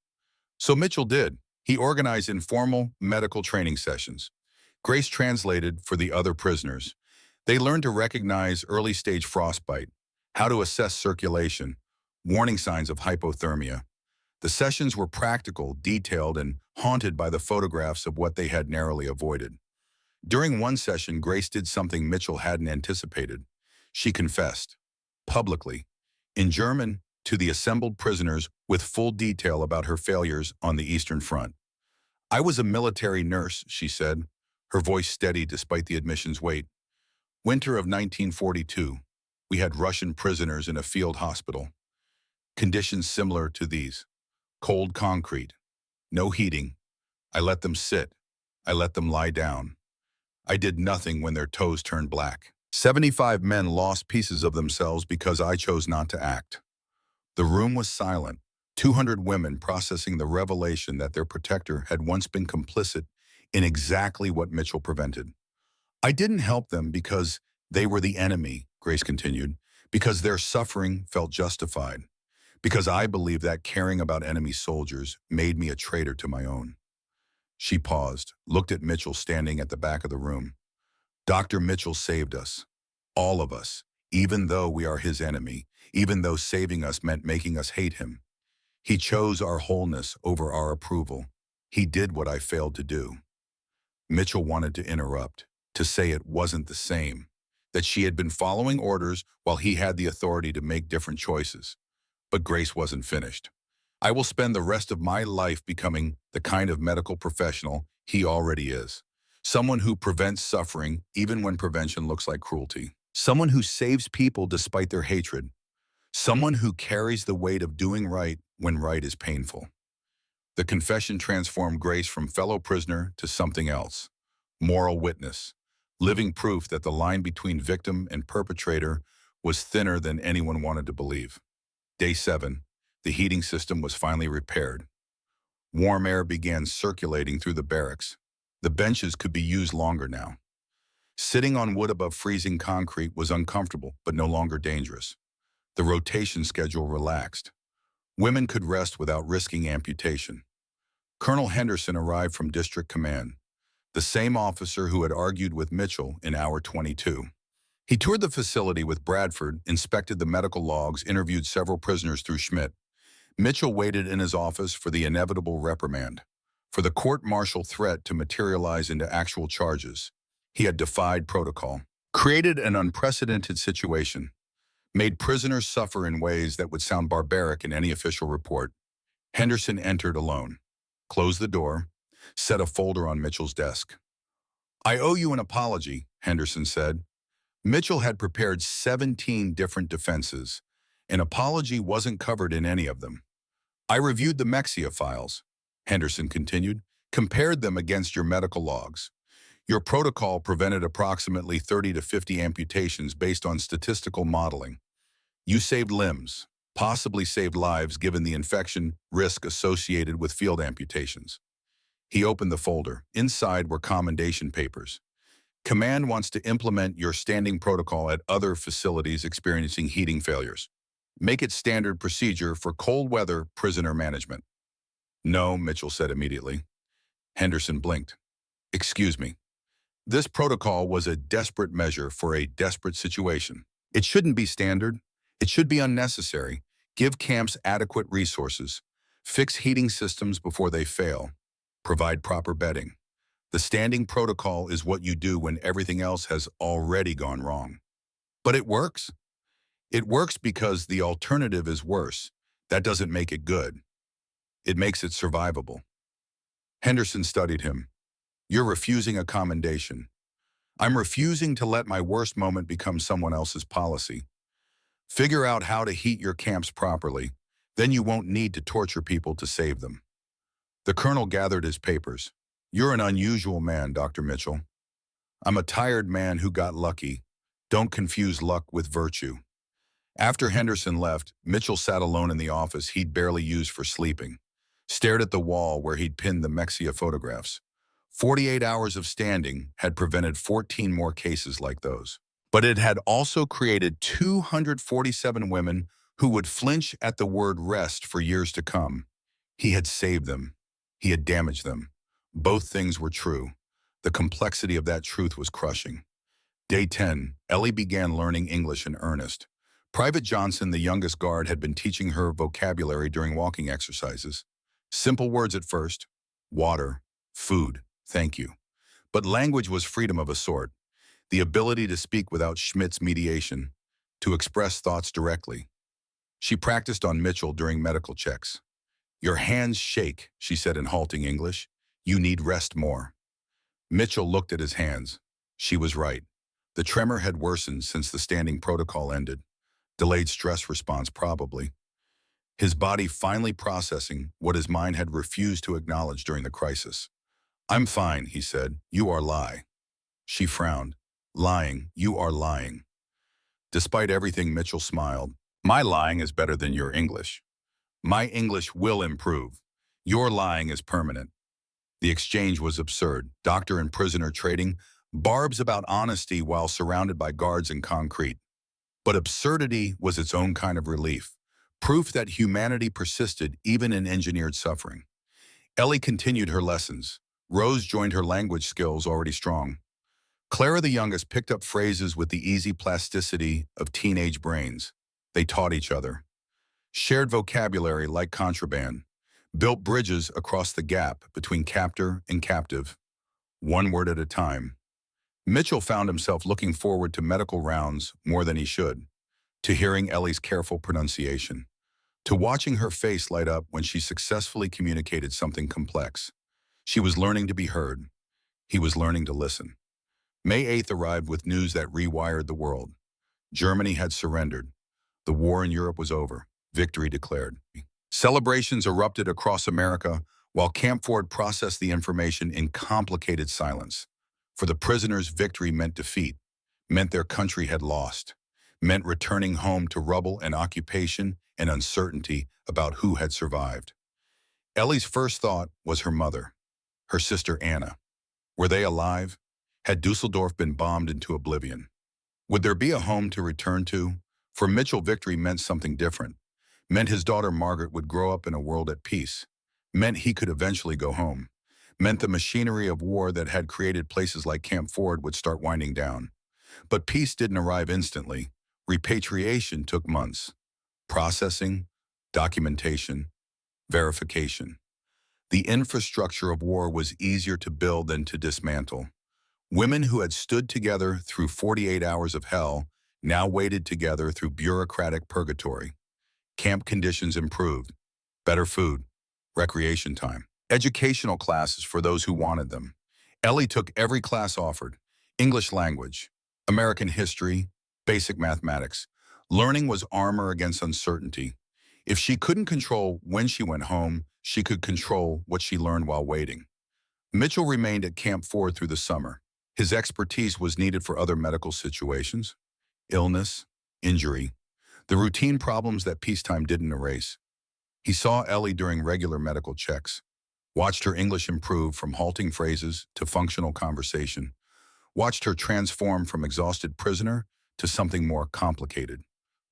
So Mitchell did. He organized informal medical training sessions. Grace translated for the other prisoners. They learned to recognize early-stage frostbite, how to assess circulation, warning signs of hypothermia. The sessions were practical, detailed, and haunted by the photographs of what they had narrowly avoided. During one session, Grace did something Mitchell hadn't anticipated. She confessed, publicly, in German, to the assembled prisoners with full detail about her failures on the Eastern Front. I was a military nurse, she said, her voice steady despite the admission's weight. Winter of 1942, we had Russian prisoners in a field hospital. Conditions similar to these. Cold concrete, no heating. I let them sit. I let them lie down. I did nothing when their toes turned black. 75 men lost pieces of themselves because I chose not to act. The room was silent, 200 women processing the revelation that their protector had once been complicit in exactly what Mitchell prevented. I didn't help them because they were the enemy, Grace continued, because their suffering felt justified, because I believed that caring about enemy soldiers made me a traitor to my own. She paused, looked at Mitchell standing at the back of the room. Dr. Mitchell saved us, all of us, even though we are his enemy, even though saving us meant making us hate him. He chose our wholeness over our approval. He did what I failed to do. Mitchell wanted to interrupt, to say it wasn't the same, that she had been following orders while he had the authority to make different choices. But Grace wasn't finished. I will spend the rest of my life becoming the kind of medical professional he already is. Someone who prevents suffering even when prevention looks like cruelty. Someone who saves people despite their hatred. Someone who carries the weight of doing right when right is painful. The confession transformed Grace from fellow prisoner to something else. Moral witness. Living proof that the line between victim and perpetrator was thinner than anyone wanted to believe. Day 7. The heating system was finally repaired. Warm air began circulating through the barracks. The benches could be used longer now. Sitting on wood above freezing concrete was uncomfortable, but no longer dangerous. The rotation schedule relaxed. Women could rest without risking amputation. Colonel Henderson arrived from District Command, the same officer who had argued with Mitchell in hour 22. He toured the facility with Bradford, inspected the medical logs, interviewed several prisoners through Schmidt. Mitchell waited in his office for the inevitable reprimand, for the court-martial threat to materialize into actual charges. He had defied protocol, created an unprecedented situation, made prisoners suffer in ways that would sound barbaric in any official report. Henderson entered alone, closed the door, set a folder on Mitchell's desk. I owe you an apology, Henderson said. Mitchell had prepared 17 different defenses. An apology wasn't covered in any of them. I reviewed the Mexia files, Henderson continued, compared them against your medical logs. Your protocol prevented approximately 30 to 50 amputations based on statistical modeling. You saved limbs, possibly saved lives given the infection risk associated with field amputations. He opened the folder. Inside were commendation papers. Command wants to implement your standing protocol at other facilities experiencing heating failures. Make it standard procedure for cold weather prisoner management. No, Mitchell said immediately. Henderson blinked. Excuse me. This protocol was a desperate measure for a desperate situation. It shouldn't be standard. It should be unnecessary. Give camps adequate resources. Fix heating systems before they fail. Provide proper bedding. The standing protocol is what you do when everything else has already gone wrong. But it works. It works because the alternative is worse. That doesn't make it good. It makes it survivable. Henderson studied him. You're refusing a commendation. I'm refusing to let my worst moment become someone else's policy. Figure out how to heat your camps properly. Then you won't need to torture people to save them. The colonel gathered his papers. You're an unusual man, Dr. Mitchell. I'm a tired man who got lucky. Don't confuse luck with virtue. After Henderson left, Mitchell sat alone in the office he'd barely used for sleeping, stared at the wall where he'd pinned the Mexia photographs. 48 hours of standing had prevented 14 more cases like those. But it had also created 247 women who would flinch at the word rest for years to come. He had saved them. He had damaged them. Both things were true. The complexity of that truth was crushing. Day 10, Ellie began learning English in earnest. Private Johnson, the youngest guard, had been teaching her vocabulary during walking exercises. Simple words at first: water, food, thank you. But language was freedom of a sort. The ability to speak without Schmidt's mediation, to express thoughts directly. She practiced on Mitchell during medical checks. Your hands shake, she said in halting English. You need rest more. Mitchell looked at his hands. She was right. The tremor had worsened since the standing protocol ended. Delayed stress response, probably. His body finally processing what his mind had refused to acknowledge during the crisis. I'm fine, he said. You are lying. She frowned. Lying, you are lying. Despite everything, Mitchell smiled. My lying is better than your English. My English will improve. Your lying is permanent. The exchange was absurd. Doctor and prisoner trading, barbs about honesty while surrounded by guards and concrete. But absurdity was its own kind of relief, proof that humanity persisted even in engineered suffering. Ellie continued her lessons. Rose joined her language skills already strong. Clara, the youngest, picked up phrases with the easy plasticity of teenage brains. They taught each other. Shared vocabulary like contraband. Built bridges across the gap between captor and captive, one word at a time. Mitchell found himself looking forward to medical rounds more than he should, to hearing Ellie's careful pronunciation, to watching her face light up when she successfully communicated something complex. She was learning to be heard. He was learning to listen. May 8th arrived with news that rewired the world. Germany had surrendered. The war in Europe was over. Victory declared. Celebrations erupted across America while Camp Ford processed the information in complicated silence. For the prisoners, victory meant defeat, meant their country had lost, meant returning home to rubble and occupation and uncertainty about who had survived. Ellie's first thought was her mother, her sister Anna. Were they alive? Had Dusseldorf been bombed into oblivion? Would there be a home to return to? For Mitchell, victory meant something different. Meant his daughter Margaret would grow up in a world at peace. Meant he could eventually go home. Meant the machinery of war that had created places like Camp Ford would start winding down. But peace didn't arrive instantly. Repatriation took months. Processing, documentation, verification. The infrastructure of war was easier to build than to dismantle. Women who had stood together through 48 hours of hell now waited together through bureaucratic purgatory. Camp conditions improved. Better food, recreation time, educational classes for those who wanted them. Ellie took every class offered: English language, American history, basic mathematics. Learning was armor against uncertainty. If she couldn't control when she went home, she could control what she learned while waiting. Mitchell remained at Camp 4 through the summer. His expertise was needed for other medical situations: illness, injury, the routine problems that peacetime didn't erase. He saw Ellie during regular medical checks, watched her English improve from halting phrases to functional conversation, watched her transform from exhausted prisoner to something more complicated: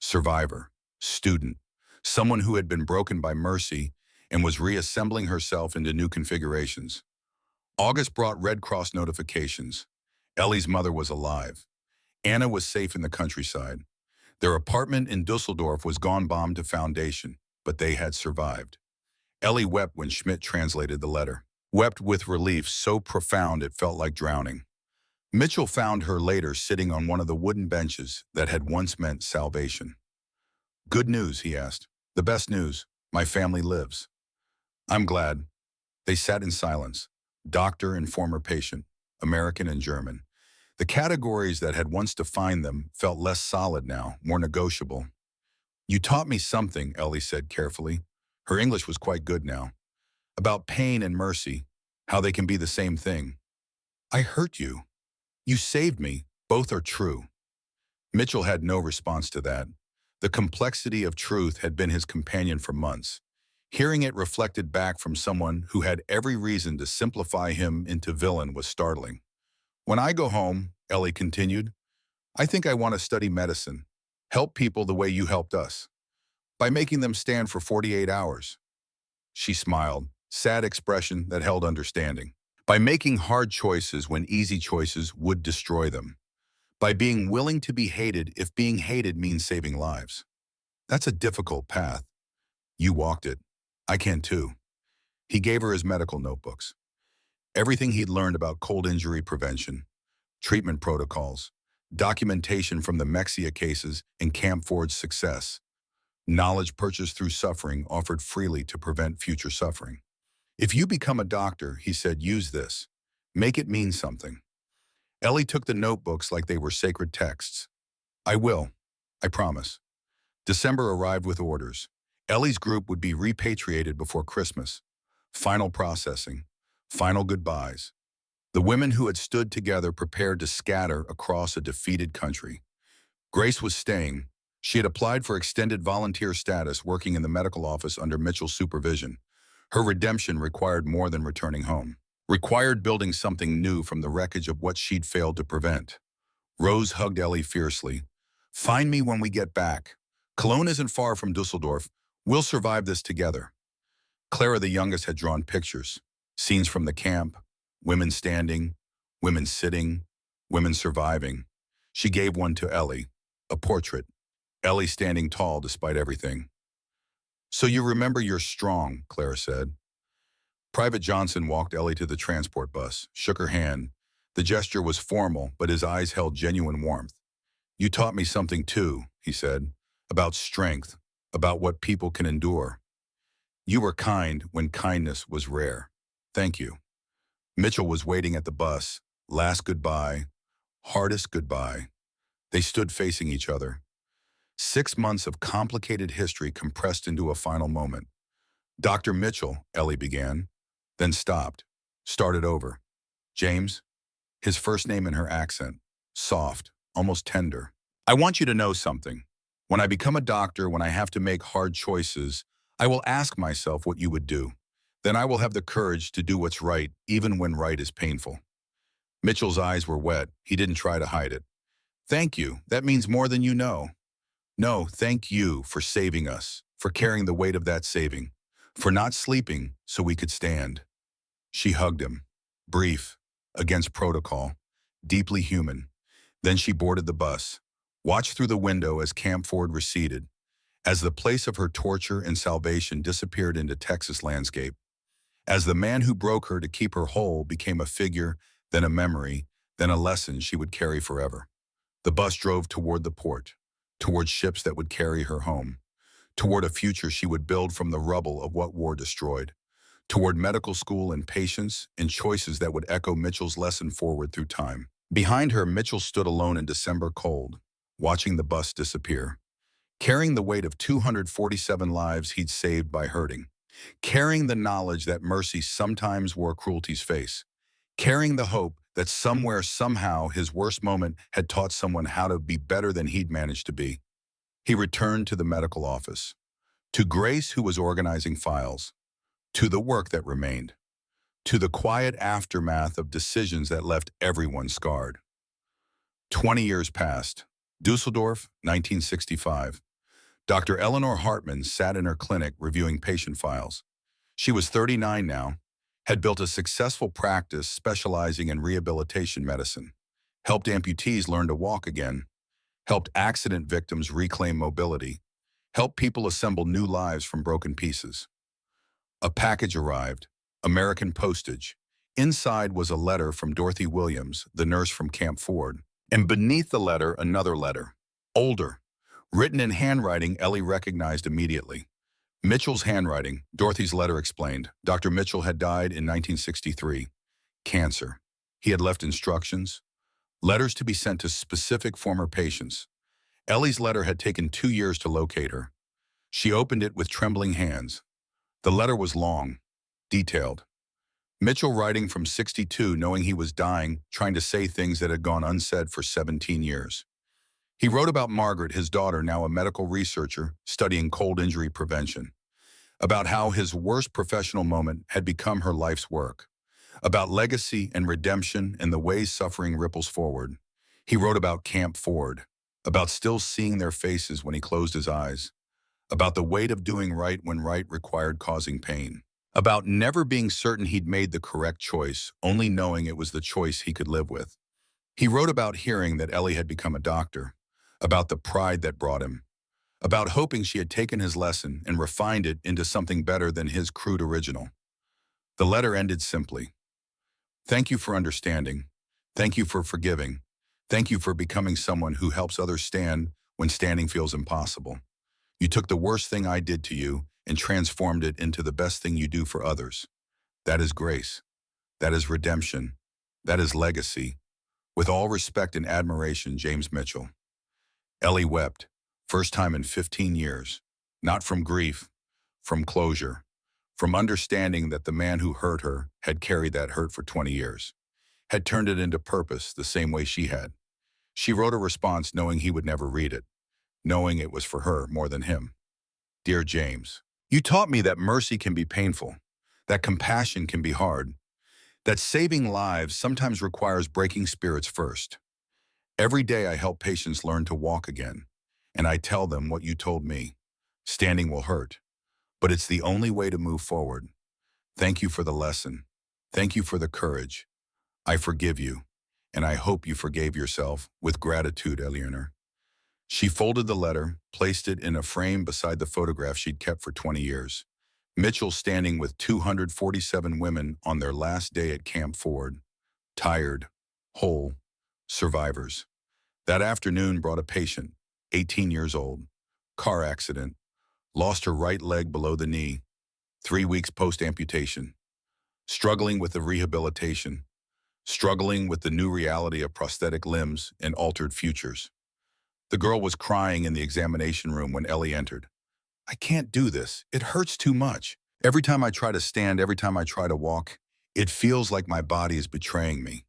survivor, student, someone who had been broken by mercy and was reassembling herself into new configurations. August brought Red Cross notifications. Ellie's mother was alive. Anna was safe in the countryside. Their apartment in Dusseldorf was gone bombed to foundation, but they had survived. Ellie wept when Schmidt translated the letter. Wept with relief so profound it felt like drowning. Mitchell found her later sitting on one of the wooden benches that had once meant salvation. "Good news," he asked. "The best news. My family lives." "I'm glad." They sat in silence, doctor and former patient, American and German. The categories that had once defined them felt less solid now, more negotiable. "You taught me something," Ellie said carefully. Her English was quite good now. "About pain and mercy, how they can be the same thing." "I hurt you. You saved me. Both are true." Mitchell had no response to that. The complexity of truth had been his companion for months. Hearing it reflected back from someone who had every reason to simplify him into villain was startling. "When I go home," Ellie continued, "I think I want to study medicine, help people the way you helped us, by making them stand for 48 hours. She smiled, sad expression that held understanding. "By making hard choices when easy choices would destroy them. By being willing to be hated if being hated means saving lives. That's a difficult path. You walked it. I can too." He gave her his medical notebooks. Everything he'd learned about cold injury prevention, treatment protocols, documentation from the Mexia cases and Camp Ford's success. Knowledge purchased through suffering offered freely to prevent future suffering. "If you become a doctor," he said, "use this. Make it mean something." Ellie took the notebooks like they were sacred texts. "I will. I promise." December arrived with orders. Ellie's group would be repatriated before Christmas. Final processing. Final goodbyes. The women who had stood together prepared to scatter across a defeated country. Grace was staying. She had applied for extended volunteer status working in the medical office under Mitchell's supervision. Her redemption required more than returning home. Required building something new from the wreckage of what she'd failed to prevent. Rose hugged Ellie fiercely. "Find me when we get back. Cologne isn't far from Dusseldorf. We'll survive this together." Clara, the youngest, had drawn pictures. Scenes from the camp. Women standing. Women sitting. Women surviving. She gave one to Ellie. A portrait. Ellie standing tall despite everything. "So you remember you're strong," Clara said. Private Johnson walked Ellie to the transport bus, shook her hand. The gesture was formal, but his eyes held genuine warmth. "You taught me something too," he said, "about strength, about what people can endure. You were kind when kindness was rare. Thank you." Mitchell was waiting at the bus. Last goodbye. Hardest goodbye. They stood facing each other. 6 months of complicated history compressed into a final moment. "Dr. Mitchell," Ellie began, then stopped, started over. "James," his first name in her accent, soft, almost tender. "I want you to know something. When I become a doctor, when I have to make hard choices, I will ask myself what you would do. Then I will have the courage to do what's right, even when right is painful." Mitchell's eyes were wet. He didn't try to hide it. "Thank you. That means more than you know." "No, thank you for saving us, for carrying the weight of that saving, for not sleeping so we could stand." She hugged him. Brief, against protocol, deeply human. Then she boarded the bus, watched through the window as Camp Ford receded, as the place of her torture and salvation disappeared into Texas landscape, as the man who broke her to keep her whole became a figure, then a memory, then a lesson she would carry forever. The bus drove toward the port, toward ships that would carry her home, toward a future she would build from the rubble of what war destroyed, toward medical school and patience and choices that would echo Mitchell's lesson forward through time. Behind her, Mitchell stood alone in December cold, watching the bus disappear, carrying the weight of 247 lives he'd saved by hurting, carrying the knowledge that mercy sometimes wore cruelty's face, carrying the hope that somewhere, somehow, his worst moment had taught someone how to be better than he'd managed to be. He returned to the medical office, to Grace, who was organizing files, to the work that remained, to the quiet aftermath of decisions that left everyone scarred. 20 years passed. Dusseldorf, 1965. Dr. Eleanor Hartman sat in her clinic reviewing patient files. She was 39 now, had built a successful practice specializing in rehabilitation medicine, helped amputees learn to walk again, helped accident victims reclaim mobility, helped people assemble new lives from broken pieces. A package arrived, American postage. Inside was a letter from Dorothy Williams, the nurse from Camp Ford. And beneath the letter, another letter, older, written in handwriting Ellie recognized immediately. Mitchell's handwriting, Dorothy's letter explained. Dr. Mitchell had died in 1963. Cancer. He had left instructions, letters to be sent to specific former patients. Ellie's letter had taken 2 years to locate her. She opened it with trembling hands. The letter was long, detailed. Mitchell writing from 62, knowing he was dying, trying to say things that had gone unsaid for 17 years. He wrote about Margaret, his daughter, now a medical researcher, studying cold injury prevention. About how his worst professional moment had become her life's work. About legacy and redemption and the ways suffering ripples forward. He wrote about Camp Ford. About still seeing their faces when he closed his eyes. About the weight of doing right when right required causing pain. About never being certain he'd made the correct choice, only knowing it was the choice he could live with. He wrote about hearing that Ellie had become a doctor, about the pride that brought him, about hoping she had taken his lesson and refined it into something better than his crude original. The letter ended simply. Thank you for understanding. Thank you for forgiving. Thank you for becoming someone who helps others stand when standing feels impossible. You took the worst thing I did to you and transformed it into the best thing you do for others. That is grace. That is redemption. That is legacy. With all respect and admiration, James Mitchell. Ellie wept, first time in 15 years. Not from grief, from closure, from understanding that the man who hurt her had carried that hurt for 20 years, had turned it into purpose the same way she had. She wrote a response knowing he would never read it, knowing it was for her more than him. Dear James, you taught me that mercy can be painful, that compassion can be hard, that saving lives sometimes requires breaking spirits first. Every day I help patients learn to walk again, and I tell them what you told me. Standing will hurt, but it's the only way to move forward. Thank you for the lesson. Thank you for the courage. I forgive you, and I hope you forgave yourself. With gratitude, Eleanor. She folded the letter, placed it in a frame beside the photograph she'd kept for 20 years. Mitchell standing with 247 women on their last day at Camp Ford. Tired, whole, survivors. That afternoon brought a patient, 18 years old, car accident, lost her right leg below the knee, 3 weeks post-amputation, struggling with the rehabilitation, struggling with the new reality of prosthetic limbs and altered futures. The girl was crying in the examination room when Ellie entered. I can't do this. It hurts too much. Every time I try to stand, every time I try to walk, it feels like my body is betraying me.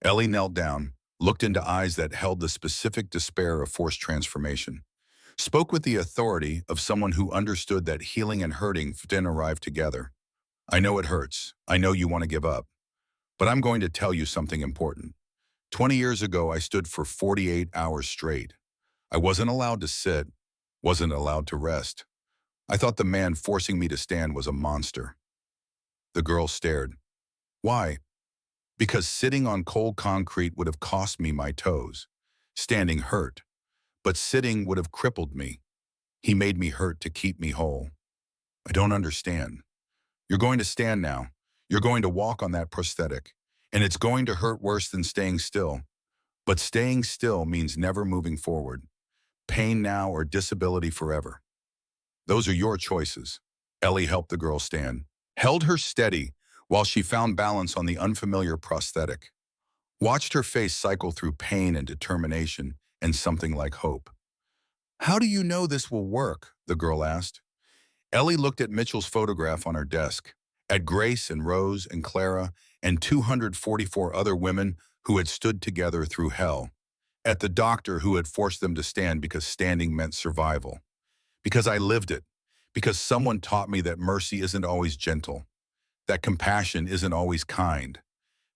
Ellie knelt down, looked into eyes that held the specific despair of forced transformation, spoke with the authority of someone who understood that healing and hurting didn't arrive together. I know it hurts. I know you want to give up. But I'm going to tell you something important. 20 years ago, I stood for 48 hours straight. I wasn't allowed to sit, wasn't allowed to rest. I thought the man forcing me to stand was a monster. The girl stared. Why? Because sitting on cold concrete would have cost me my toes. Standing hurt, but sitting would have crippled me. He made me hurt to keep me whole. I don't understand. You're going to stand now. You're going to walk on that prosthetic, and it's going to hurt worse than staying still. But staying still means never moving forward. Pain now or disability forever. Those are your choices. Ellie helped the girl stand, held her steady while she found balance on the unfamiliar prosthetic, watched her face cycle through pain and determination and something like hope. "How do you know this will work?" the girl asked. Ellie looked at Mitchell's photograph on her desk, at Grace and Rose and Clara and 244 other women who had stood together through hell, at the doctor who had forced them to stand because standing meant survival. "Because I lived it. Because someone taught me that mercy isn't always gentle, that compassion isn't always kind,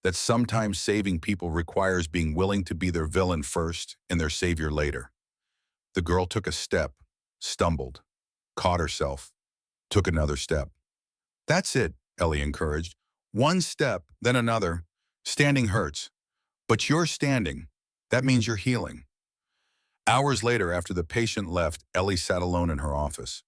that sometimes saving people requires being willing to be their villain first and their savior later." The girl took a step, stumbled, caught herself, took another step. "That's it," Ellie encouraged. "One step, then another. Standing hurts. But you're standing. That means you're healing." Hours later, after the patient left, Ellie sat alone in her office.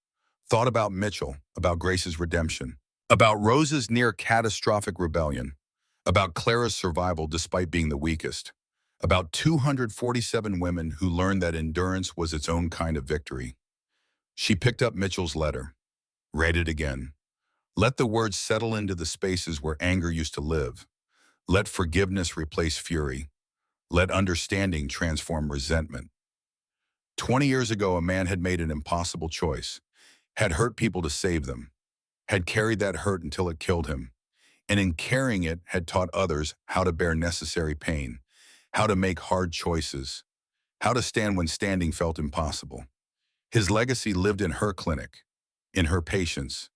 Thought about Mitchell, about Grace's redemption, about Rose's near-catastrophic rebellion, about Clara's survival despite being the weakest, about 247 women who learned that endurance was its own kind of victory. She picked up Mitchell's letter, read it again. Let the words settle into the spaces where anger used to live. Let forgiveness replace fury. Let understanding transform resentment. 20 years ago, a man had made an impossible choice, had hurt people to save them, had carried that hurt until it killed him, and in carrying it had taught others how to bear necessary pain, how to make hard choices, how to stand when standing felt impossible. His legacy lived in her clinic, in her patients,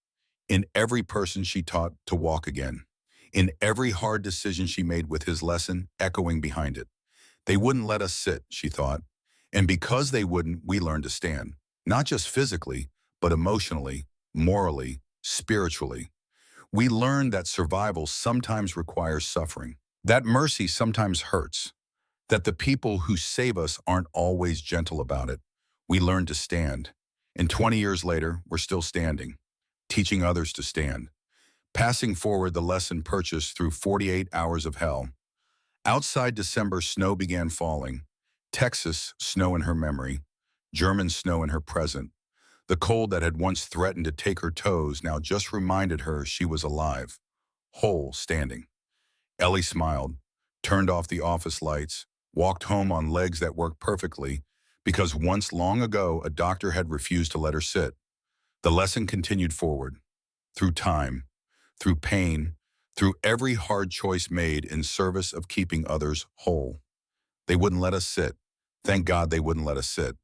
in every person she taught to walk again, in every hard decision she made with his lesson echoing behind it. They wouldn't let us sit, she thought, and because they wouldn't, we learned to stand, not just physically, but emotionally, morally, spiritually. We learned that survival sometimes requires suffering, that mercy sometimes hurts, that the people who save us aren't always gentle about it. We learned to stand. And 20 years later, we're still standing, teaching others to stand, passing forward the lesson purchased through 48 hours of hell. Outside, December snow began falling. Texas snow in her memory, German snow in her present. The cold that had once threatened to take her toes now just reminded her she was alive, whole, standing. Ellie smiled, turned off the office lights, walked home on legs that worked perfectly because once long ago a doctor had refused to let her sit. The lesson continued forward, through time, through pain, through every hard choice made in service of keeping others whole. They wouldn't let us sit. Thank God they wouldn't let us sit.